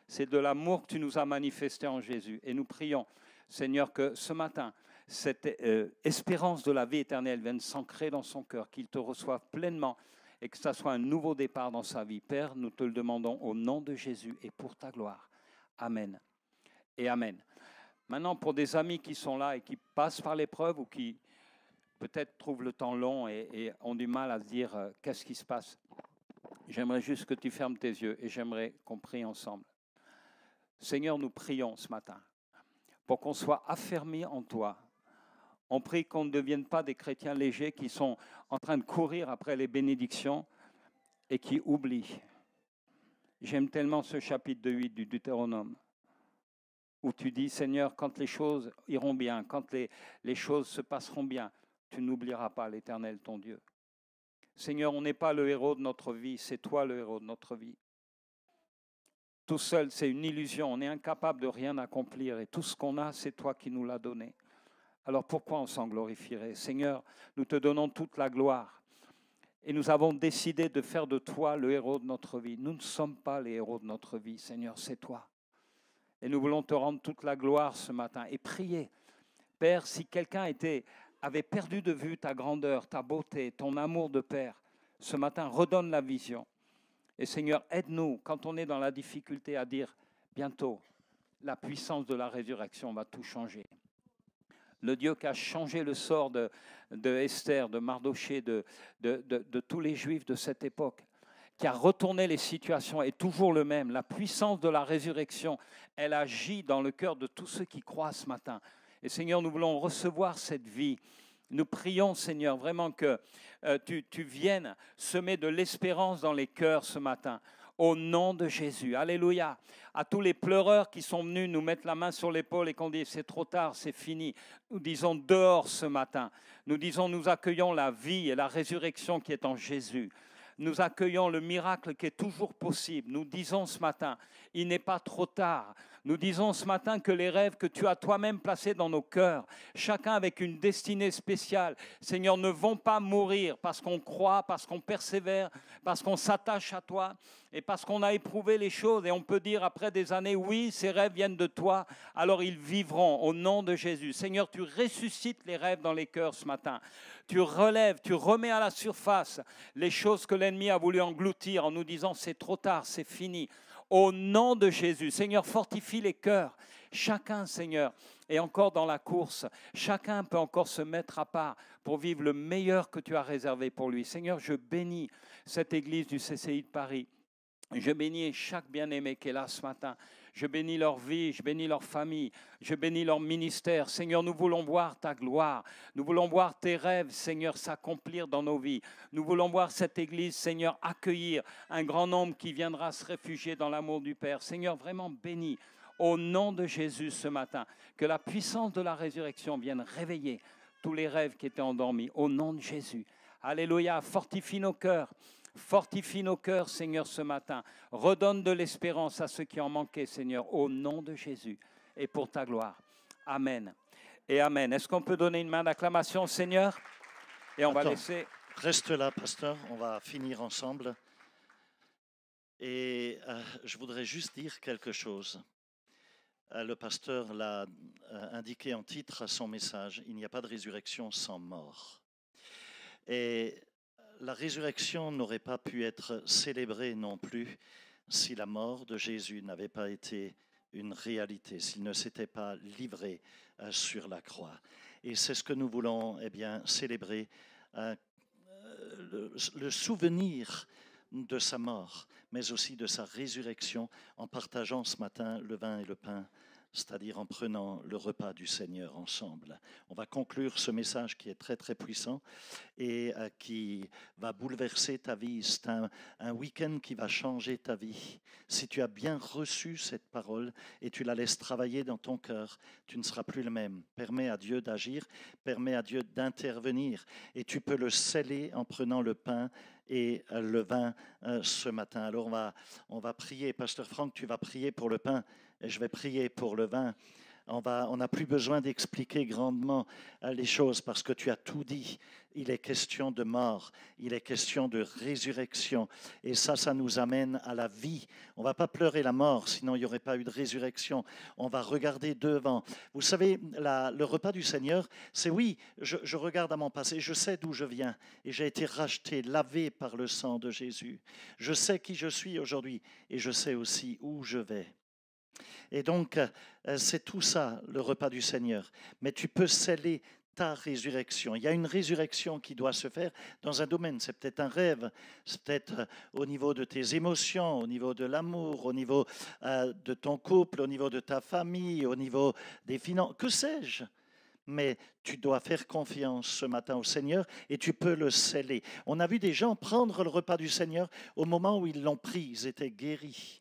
C'est de l'amour que tu nous as manifesté en Jésus. Et nous prions, Seigneur, que ce matin, cette espérance de la vie éternelle vienne s'ancrer dans son cœur, qu'il te reçoive pleinement et que ça soit un nouveau départ dans sa vie. Père, nous te le demandons au nom de Jésus et pour ta gloire. Amen et amen. Maintenant, pour des amis qui sont là et qui passent par l'épreuve ou qui peut-être trouvent le temps long et ont du mal à se dire qu'est-ce qui se passe, j'aimerais juste que tu fermes tes yeux et j'aimerais qu'on prie ensemble. Seigneur, nous prions ce matin pour qu'on soit affermis en toi. On prie qu'on ne devienne pas des chrétiens légers qui sont en train de courir après les bénédictions et qui oublient. J'aime tellement ce chapitre 8 du Deutéronome où tu dis, Seigneur, quand les choses iront bien, quand les choses se passeront bien, tu n'oublieras pas l'Éternel, ton Dieu. Seigneur, on n'est pas le héros de notre vie, c'est toi le héros de notre vie. Tout seul, c'est une illusion, on est incapable de rien accomplir et tout ce qu'on a, c'est toi qui nous l'as donné. Alors pourquoi on s'en glorifierait? Seigneur, nous te donnons toute la gloire et nous avons décidé de faire de toi le héros de notre vie. Nous ne sommes pas les héros de notre vie, Seigneur, c'est toi. Et nous voulons te rendre toute la gloire ce matin et prier. Père, si quelqu'un avait perdu de vue ta grandeur, ta beauté, ton amour de Père, ce matin, redonne la vision. Et Seigneur, aide-nous quand on est dans la difficulté à dire bientôt, la puissance de la résurrection va tout changer. Le Dieu qui a changé le sort de Esther, de Mardochée, de tous les Juifs de cette époque, qui a retourné les situations, est toujours le même. La puissance de la résurrection, elle agit dans le cœur de tous ceux qui croient ce matin. Et Seigneur, nous voulons recevoir cette vie. Nous prions, Seigneur, vraiment que tu viennes semer de l'espérance dans les cœurs ce matin. Au nom de Jésus. Alléluia. À tous les pleureurs qui sont venus nous mettre la main sur l'épaule et qu'on dit c'est trop tard, c'est fini. Nous disons dehors ce matin. Nous disons nous accueillons la vie et la résurrection qui est en Jésus. Nous accueillons le miracle qui est toujours possible. Nous disons ce matin, il n'est pas trop tard. Nous disons ce matin que les rêves que tu as toi-même placés dans nos cœurs, chacun avec une destinée spéciale, Seigneur, ne vont pas mourir parce qu'on croit, parce qu'on persévère, parce qu'on s'attache à toi et parce qu'on a éprouvé les choses. Et on peut dire après des années, oui, ces rêves viennent de toi, alors ils vivront au nom de Jésus. Seigneur, tu ressuscites les rêves dans les cœurs ce matin. Tu relèves, tu remets à la surface les choses que l'ennemi a voulu engloutir en nous disant c'est trop tard, c'est fini. Au nom de Jésus, Seigneur, fortifie les cœurs. Chacun, Seigneur, est encore dans la course. Chacun peut encore se mettre à part pour vivre le meilleur que tu as réservé pour lui. Seigneur, je bénis cette église du CCI de Paris. Je bénis chaque bien-aimé qui est là ce matin. Je bénis leur vie, je bénis leur famille, je bénis leur ministère. Seigneur, nous voulons voir ta gloire. Nous voulons voir tes rêves, Seigneur, s'accomplir dans nos vies. Nous voulons voir cette église, Seigneur, accueillir un grand nombre qui viendra se réfugier dans l'amour du Père. Seigneur, vraiment bénis au nom de Jésus ce matin. Que la puissance de la résurrection vienne réveiller tous les rêves qui étaient endormis. Au nom de Jésus. Alléluia, fortifie nos cœurs. Fortifie nos cœurs, Seigneur, ce matin. Redonne de l'espérance à ceux qui en manquaient, Seigneur, au nom de Jésus et pour ta gloire. Amen et amen. Est-ce qu'on peut donner une main d'acclamation au Seigneur? Et on va laisser... Reste là, pasteur, on va finir ensemble. Et je voudrais juste dire quelque chose. Le pasteur l'a indiqué en titre à son message, il n'y a pas de résurrection sans mort. Et la résurrection n'aurait pas pu être célébrée non plus si la mort de Jésus n'avait pas été une réalité, s'il ne s'était pas livré sur la croix. Et c'est ce que nous voulons célébrer, le souvenir de sa mort, mais aussi de sa résurrection en partageant ce matin le vin et le pain, c'est-à-dire en prenant le repas du Seigneur ensemble. On va conclure ce message qui est très très puissant et qui va bouleverser ta vie. C'est un week-end qui va changer ta vie. Si tu as bien reçu cette parole et tu la laisses travailler dans ton cœur, tu ne seras plus le même. Permets à Dieu d'agir, permets à Dieu d'intervenir et tu peux le sceller en prenant le pain et le vin ce matin. Alors on va prier. Pasteur Franck, tu vas prier pour le pain et je vais prier pour le vin. On n'a plus besoin d'expliquer grandement les choses parce que tu as tout dit. Il est question de mort, il est question de résurrection. Et ça nous amène à la vie. On ne va pas pleurer la mort, sinon il n'y aurait pas eu de résurrection. On va regarder devant. Vous savez, le repas du Seigneur, c'est oui, je regarde à mon passé, je sais d'où je viens et j'ai été racheté, lavé par le sang de Jésus. Je sais qui je suis aujourd'hui et je sais aussi où je vais. Et donc, c'est tout ça, le repas du Seigneur. Mais tu peux sceller ta résurrection. Il y a une résurrection qui doit se faire dans un domaine. C'est peut-être un rêve, c'est peut-être au niveau de tes émotions, au niveau de l'amour, au niveau de ton couple, au niveau de ta famille, au niveau des finances, que sais-je? Mais tu dois faire confiance ce matin au Seigneur et tu peux le sceller. On a vu des gens prendre le repas du Seigneur au moment où ils l'ont pris, ils étaient guéris.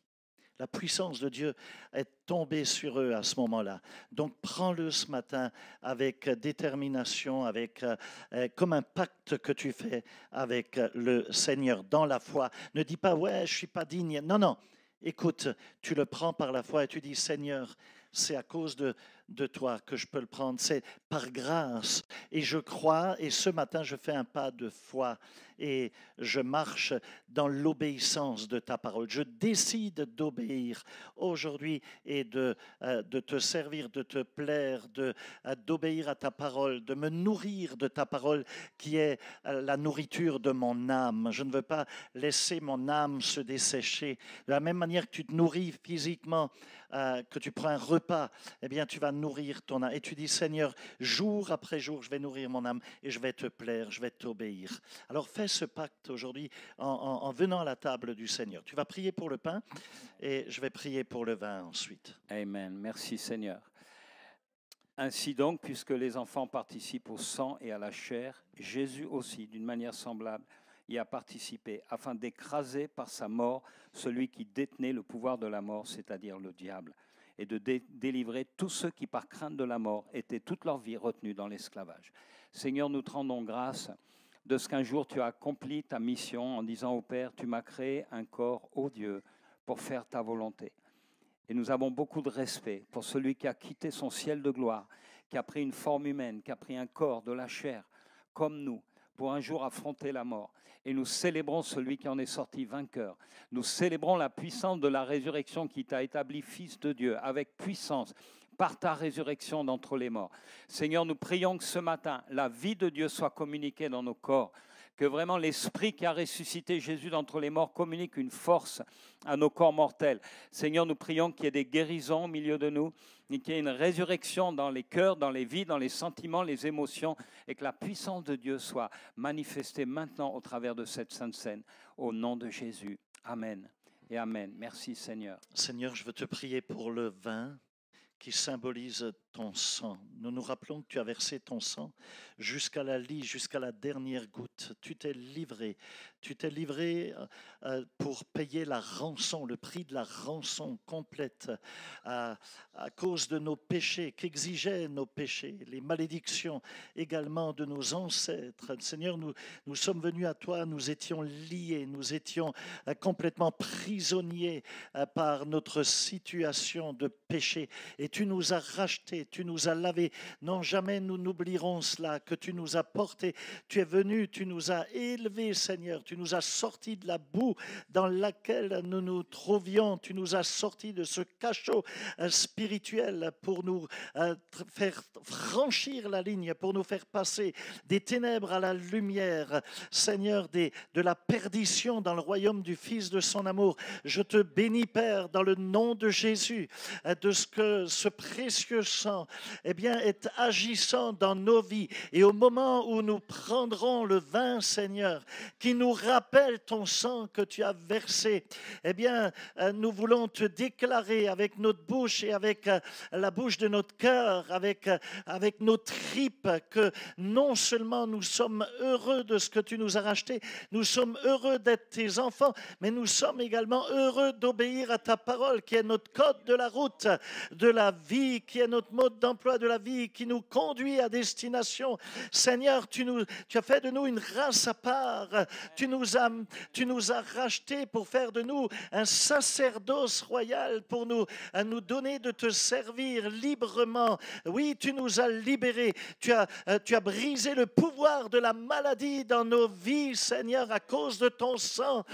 La puissance de Dieu est tombée sur eux à ce moment-là. Donc prends-le ce matin avec détermination, comme un pacte que tu fais avec le Seigneur dans la foi. Ne dis pas « ouais, je ne suis pas digne ». Non, non. Écoute, tu le prends par la foi et tu dis « Seigneur, c'est à cause de toi que je peux le prendre. C'est par grâce. Et je crois, et ce matin, je fais un pas de foi et je marche dans l'obéissance de ta parole. Je décide d'obéir aujourd'hui et de te servir, de te plaire, d'obéir à ta parole, de me nourrir de ta parole qui est la nourriture de mon âme. Je ne veux pas laisser mon âme se dessécher. De la même manière que tu te nourris physiquement, que tu prends un repas, eh bien tu vas nourrir ton âme. Et tu dis, Seigneur, jour après jour, je vais nourrir mon âme et je vais te plaire, je vais t'obéir. Alors fais ce pacte aujourd'hui en venant à la table du Seigneur. Tu vas prier pour le pain et je vais prier pour le vin ensuite. Amen. Merci Seigneur. Ainsi donc, puisque les enfants participent au sang et à la chair, Jésus aussi, d'une manière semblable, y a participé, afin d'écraser par sa mort celui qui détenait le pouvoir de la mort, c'est-à-dire le diable, et de délivrer tous ceux qui, par crainte de la mort, étaient toute leur vie retenus dans l'esclavage. Seigneur, nous te rendons grâce de ce qu'un jour tu as accompli ta mission en disant au Père, tu m'as créé un corps, ô Dieu, pour faire ta volonté. Et nous avons beaucoup de respect pour celui qui a quitté son ciel de gloire, qui a pris une forme humaine, qui a pris un corps de la chair, comme nous, pour un jour affronter la mort. Et nous célébrons celui qui en est sorti vainqueur. Nous célébrons la puissance de la résurrection qui t'a établi fils de Dieu, avec puissance, par ta résurrection d'entre les morts. Seigneur, nous prions que ce matin, la vie de Dieu soit communiquée dans nos corps, que vraiment l'Esprit qui a ressuscité Jésus d'entre les morts communique une force à nos corps mortels. Seigneur, nous prions qu'il y ait des guérisons au milieu de nous, et qu'il y ait une résurrection dans les cœurs, dans les vies, dans les sentiments, les émotions, et que la puissance de Dieu soit manifestée maintenant au travers de cette sainte scène. Au nom de Jésus. Amen et Amen. Merci Seigneur. Seigneur, je veux te prier pour le vin qui symbolise ton sang. Nous nous rappelons que tu as versé ton sang jusqu'à la lie, jusqu'à la dernière goutte. Tu t'es livré pour payer la rançon, le prix de la rançon complète à cause de nos péchés, qu'exigeaient nos péchés, les malédictions également de nos ancêtres. Seigneur, nous sommes venus à toi, nous étions liés, nous étions complètement prisonniers par notre situation de péché. Et tu nous as rachetés, tu nous as lavés. Non, jamais nous n'oublierons cela, que tu nous as portés. Tu es venu, tu nous as élevés, Seigneur. Tu nous as sortis de la boue dans laquelle nous nous trouvions. Tu nous as sortis de ce cachot spirituel pour nous faire franchir la ligne, pour nous faire passer des ténèbres à la lumière. Seigneur, de la perdition dans le royaume du Fils de son amour. Je te bénis, Père, dans le nom de Jésus, de ce que ce précieux sang est agissant dans nos vies. Et au moment où nous prendrons le vin, Seigneur, qui nous rappelle ton sang que tu as versé, nous voulons te déclarer avec notre bouche et avec la bouche de notre cœur, avec nos tripes, que non seulement nous sommes heureux de ce que tu nous as racheté, nous sommes heureux d'être tes enfants, mais nous sommes également heureux d'obéir à ta parole, qui est notre code de la route de la vie, qui est notre mode d'emploi de la vie, qui nous conduit à destination. Seigneur, tu as fait de nous une race à part. Tu nous as rachetés pour faire de nous un sacerdoce royal, pour nous donner de te servir librement. Oui, tu nous as libérés. Tu as brisé le pouvoir de la maladie dans nos vies, Seigneur, à cause de ton sang.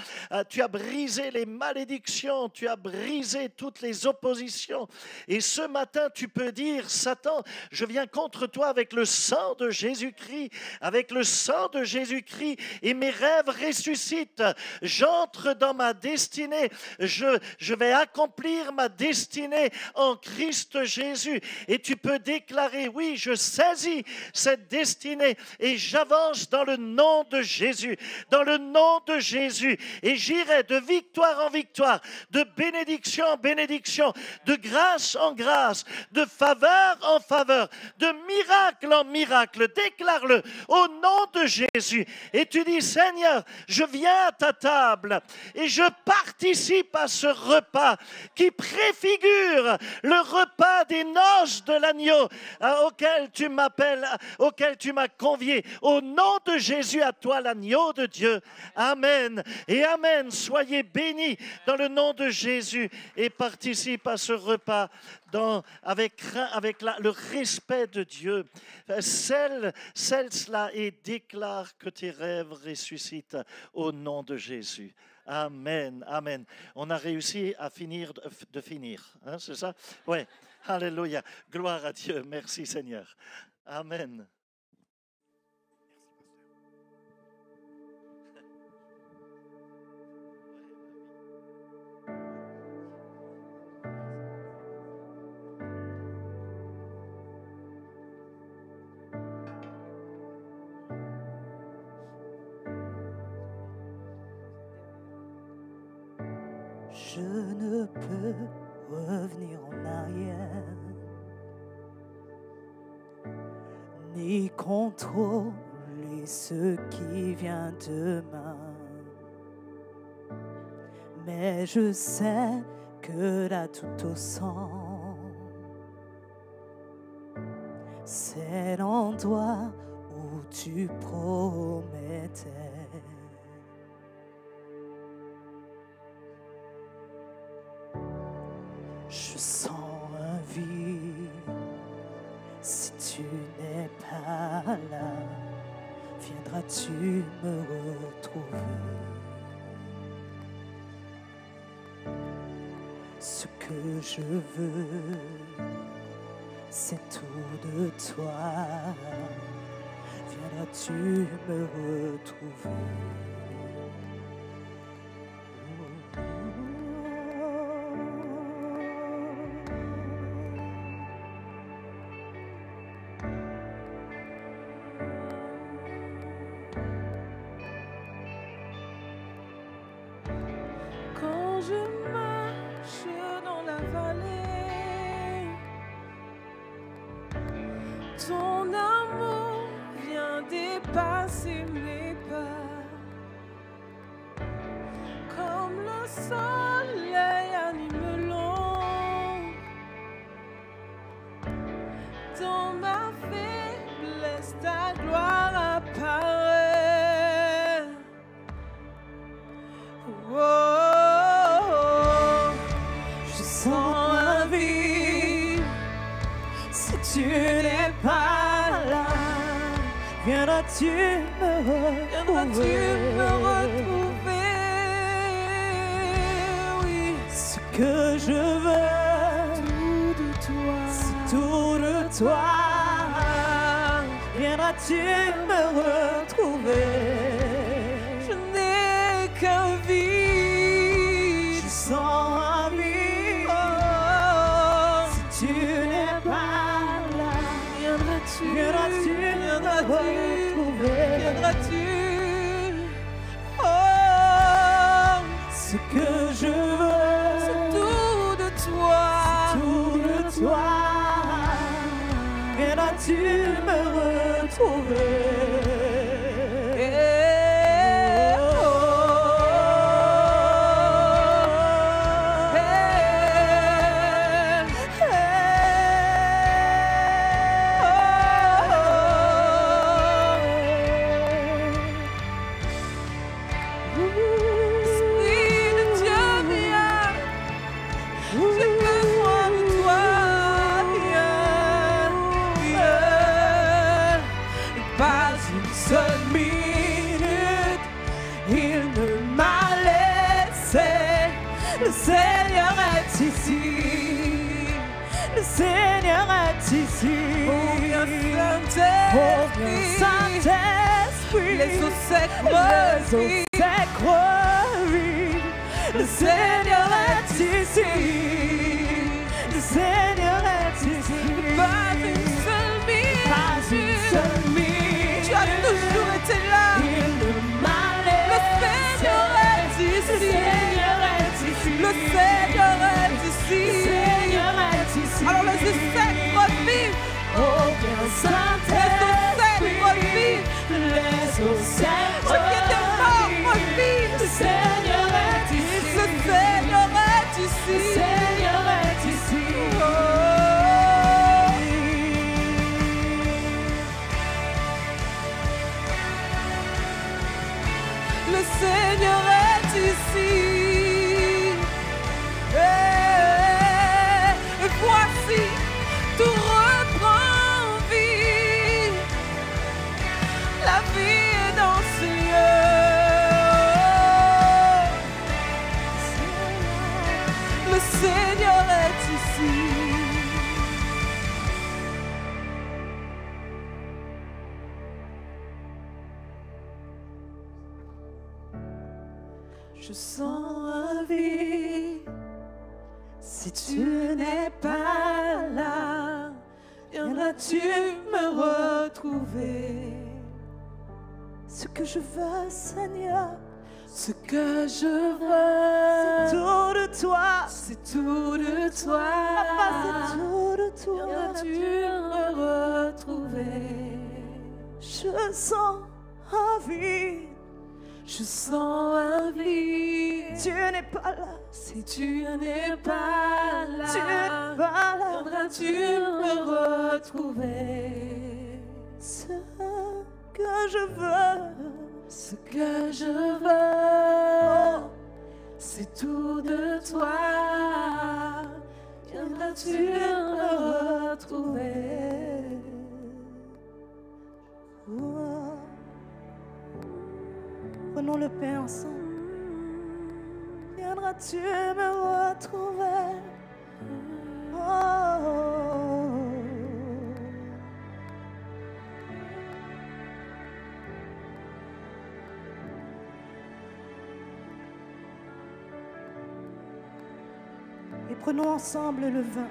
Tu as brisé les malédictions, tu as brisé toutes les oppositions. Et ce matin, tu peux dire, Satan, je viens contre toi avec le sang de Jésus-Christ, avec le sang de Jésus-Christ, et mes rêves ressuscitent. J'entre dans ma destinée. Je vais accomplir ma destinée en Christ Jésus. Et tu peux déclarer, oui, je saisis cette destinée et j'avance dans le nom de Jésus, dans le nom de Jésus. Et j'irai de victoire en victoire, de bénédiction en bénédiction, de grâce en grâce, de faveur en faveur, de miracle en miracle. Déclare-le au nom de Jésus. Et tu dis, Seigneur, je viens à ta table et je participe à ce repas qui préfigure le repas des noces de l'agneau auquel tu m'appelles, auquel tu m'as convié. Au nom de Jésus, à toi l'agneau de Dieu. Amen et amen. Soyez bénis dans le nom de Jésus et participe à ce repas dans avec le respect de Dieu. Scelle cela et déclare que tes rêves ressuscitent au nom de Jésus. Amen, amen. On a réussi à finir, hein, c'est ça? Oui, alléluia. Gloire à Dieu, merci Seigneur. Amen. Je ne peux revenir en arrière, ni contrôler ce qui vient demain. Mais je sais que là tout au centre, c'est l'endroit où tu promettais. Je sens un vide, si tu n'es pas là, viendras-tu me retrouver? Ce que je veux, c'est tout de toi, viendras-tu me retrouver? Ton amour vient dépasser mes pas, comme le soleil anime l'ombre. Dans ma faiblesse, ta gloire apparaît. Oh, je sens un vide, si tu n'es pas là, viendras-tu me retrouver? Oui, ce que je veux, tout de toi, c'est tout de toi, viendras-tu me retrouver? Je n'ai qu'un vide, je sens un vide, oh, si tu n'es pas là, viendras-tu me retrouver? Viendras-tu? Oh, ce que je veux, c'est tout de toi, tout de toi, viendras-tu me retrouver? Le Seigneur est ici. Oh bien Saint-Esprit, les eaux secs revivent. Le Seigneur est ici. Le Seigneur est ici. Pas une seule minute, Pas une seule minute. tu as toujours été là. Il ne m'a Le laissé. Seigneur est Le ici. Seigneur est ici. Le Seigneur est ici. Le Seigneur est ici. Alors les eaux secs revivent. Oh bien Saint-Esprit, Saint-Esprit, les eaux secs ce qui était mort revivent. Le Seigneur est ici. Le Seigneur est ici. Le Seigneur est ici. Oh. Le Seigneur est ici. Et voici Je sens un vide. Si tu n'es pas là, viendras-tu me retrouver? Ce que je veux, Seigneur, Ce que je c'est veux, tout de toi. c'est tout de toi. Papa, c'est tout de toi. Viendras-tu me retrouver? Je sens un vide. Je sens un vide. Tu n'es pas là. Si tu n'es pas là, Tu n'es pas là. viendras-tu me retrouver? Ce que je veux, Ce que je veux, c'est tout de toi. Viendras-tu me retrouver? oh. Prenons le pain ensemble. Viendras-tu me retrouver? Oh. Et prenons ensemble le vin.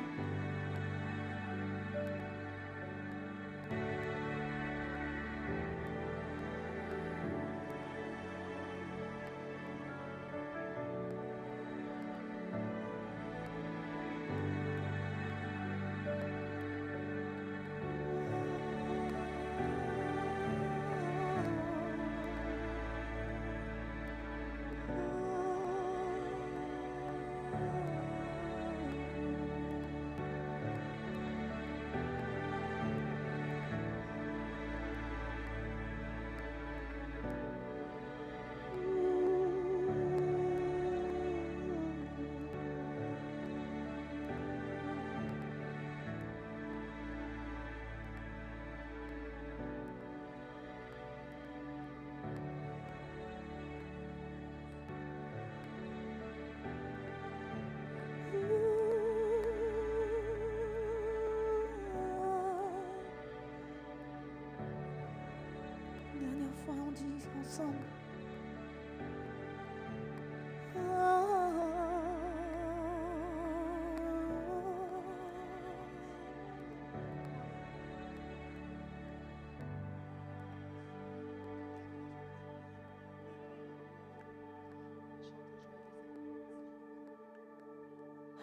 Dernière fois, on dit ensemble.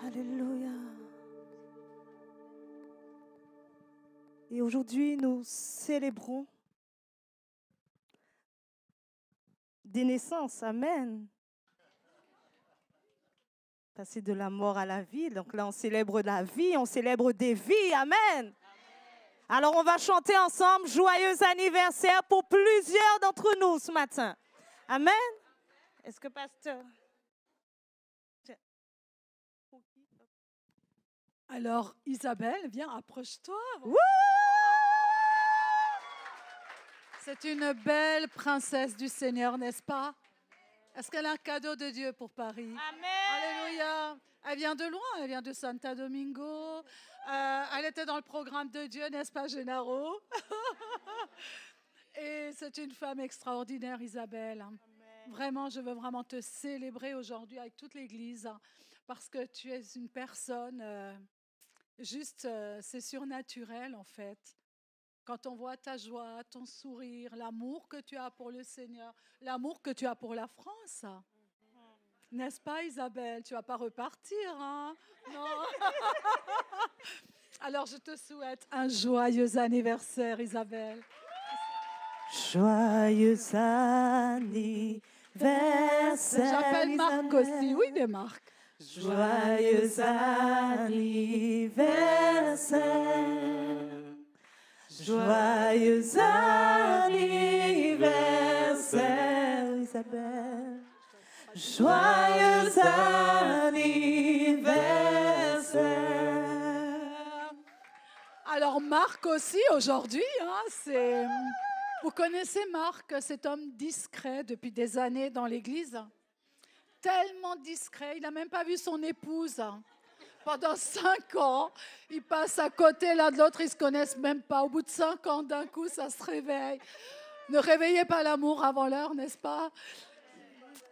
Alléluia. Et aujourd'hui, nous célébrons des naissances. Amen. Passer de la mort à la vie. Donc là, on célèbre la vie, on célèbre des vies. Amen. Alors, on va chanter ensemble joyeux anniversaire pour plusieurs d'entre nous ce matin. Amen. Est-ce que pasteur... Alors, Isabelle, viens, approche-toi. Wouh! C'est une belle princesse du Seigneur, n'est-ce pas? Est-ce qu'elle a un cadeau de Dieu pour Paris? Amen. Alléluia. Elle vient de loin, elle vient de Santo Domingo. Elle était dans le programme de Dieu, n'est-ce pas, Gennaro? Et c'est une femme extraordinaire, Isabelle. Amen. Vraiment, je veux vraiment te célébrer aujourd'hui avec toute l'Église parce que tu es une personne c'est surnaturel en fait. Quand on voit ta joie, ton sourire, l'amour que tu as pour le Seigneur, l'amour que tu as pour la France. N'est-ce pas, Isabelle? Tu ne vas pas repartir, hein? Non. Alors, je te souhaite un joyeux anniversaire, Isabelle. Joyeux anniversaire. J'appelle Marc aussi. Oui, mais Marc. Joyeux anniversaire. Joyeux anniversaire, Isabelle. Joyeux anniversaire. Alors Marc aussi aujourd'hui, vous connaissez Marc, cet homme discret depuis des années dans l'église, tellement discret, il n'a même pas vu son épouse. Pendant 5 ans, ils passent à côté l'un de l'autre, ils ne se connaissent même pas. Au bout de 5 ans, d'un coup, ça se réveille. Ne réveillez pas l'amour avant l'heure, n'est-ce pas?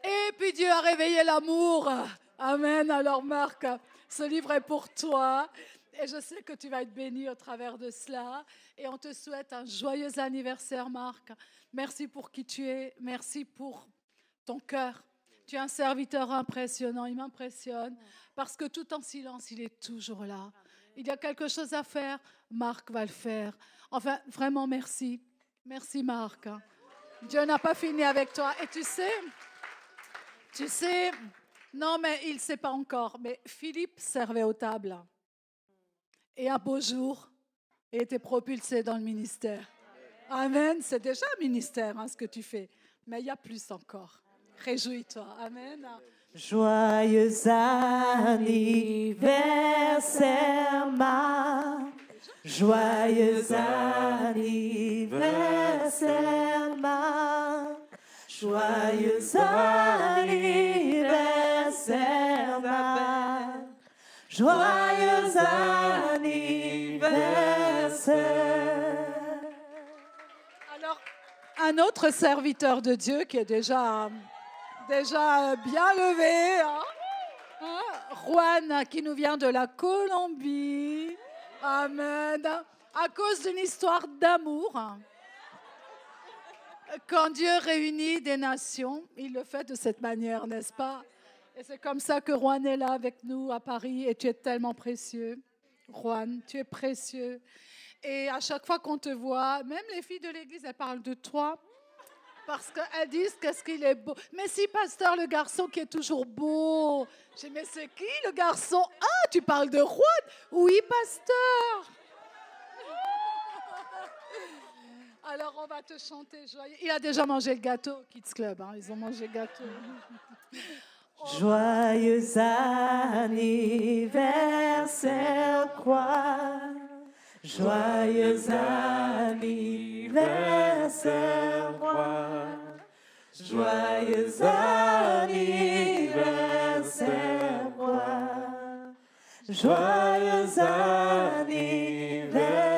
Et puis Dieu a réveillé l'amour. Amen. Alors Marc, ce livre est pour toi. Et je sais que tu vas être béni au travers de cela. Et on te souhaite un joyeux anniversaire, Marc. Merci pour qui tu es. Merci pour ton cœur. Tu es un serviteur impressionnant. Il m'impressionne. Parce que tout en silence, il est toujours là. Il y a quelque chose à faire. Marc va le faire. Enfin, vraiment, merci. Merci, Marc. Dieu n'a pas fini avec toi. Et tu sais, non, mais il ne sait pas encore. Mais Philippe servait aux tables. Et un beau jour, il était propulsé dans le ministère. Amen. C'est déjà un ministère, ce que tu fais. Mais il y a plus encore. Réjouis-toi. Amen. Joyeux anniversaire, Marc. Joyeux anniversaire, Marc. Joyeux anniversaire, Marc. Joyeux anniversaire. Alors, un autre serviteur de Dieu qui est déjà bien levé, Juan, qui nous vient de la Colombie. Amen. À cause d'une histoire d'amour. Quand Dieu réunit des nations, il le fait de cette manière, n'est-ce pas? Et c'est comme ça que Juan est là avec nous à Paris. Et tu es tellement précieux. Juan, tu es précieux. Et à chaque fois qu'on te voit, même les filles de l'église, elles parlent de toi. Parce qu'elles disent qu'est-ce qu'il est beau. Mais si, pasteur, le garçon qui est toujours beau. J'ai dit, mais c'est qui le garçon? Ah, tu parles de Juan? Oui, pasteur. Alors, on va te chanter joyeux. Il a déjà mangé le gâteau au Kids Club. Ils ont mangé le gâteau. Joyeux anniversaire, quoi? Joyeux anniversaire, quoi? Joyeux anniversaire, quoi? Joyeux anniversaire.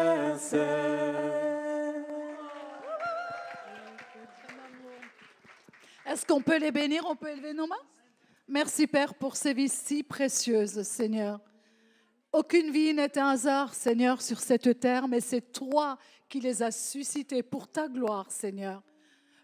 Est-ce qu'on peut les bénir? On peut élever nos mains? Merci, Père, pour ces vies si précieuses, Seigneur. Aucune vie n'est un hasard, Seigneur, sur cette terre, mais c'est toi qui les as suscitées pour ta gloire, Seigneur.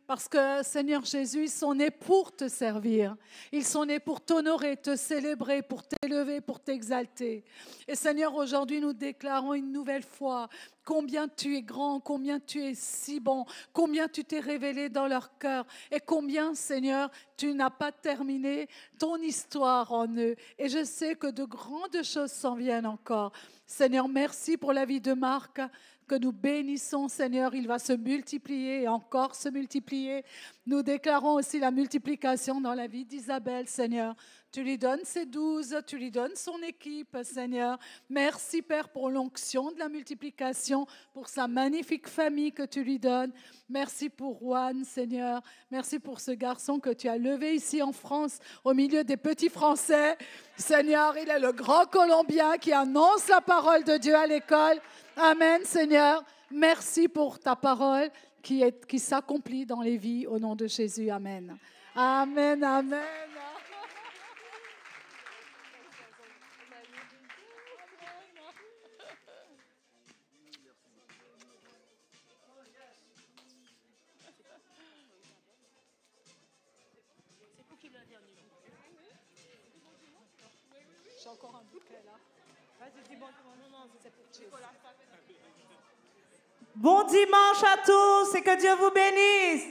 Parce que, Seigneur Jésus, ils sont nés pour te servir. Ils sont nés pour t'honorer, te célébrer, pour t'élever, pour t'exalter. Et Seigneur, aujourd'hui, nous déclarons une nouvelle fois combien tu es grand, combien tu es si bon, combien tu t'es révélé dans leur cœur et combien, Seigneur, tu n'as pas terminé ton histoire en eux. Et je sais que de grandes choses s'en viennent encore. Seigneur, merci pour la vie de Marc, que nous bénissons, Seigneur. Il va se multiplier et encore se multiplier. Nous déclarons aussi la multiplication dans la vie d'Isabelle, Seigneur. Tu lui donnes ses 12, tu lui donnes son équipe, Seigneur. Merci, Père, pour l'onction de la multiplication, pour sa magnifique famille que tu lui donnes. Merci pour Juan, Seigneur. Merci pour ce garçon que tu as levé ici en France, au milieu des petits Français. Seigneur, il est le grand Colombien qui annonce la parole de Dieu à l'école. Amen, Seigneur. Merci pour ta parole qui s'accomplit dans les vies au nom de Jésus. Amen. Amen, amen. J'ai encore un bouquet là. Bon dimanche à tous et que Dieu vous bénisse.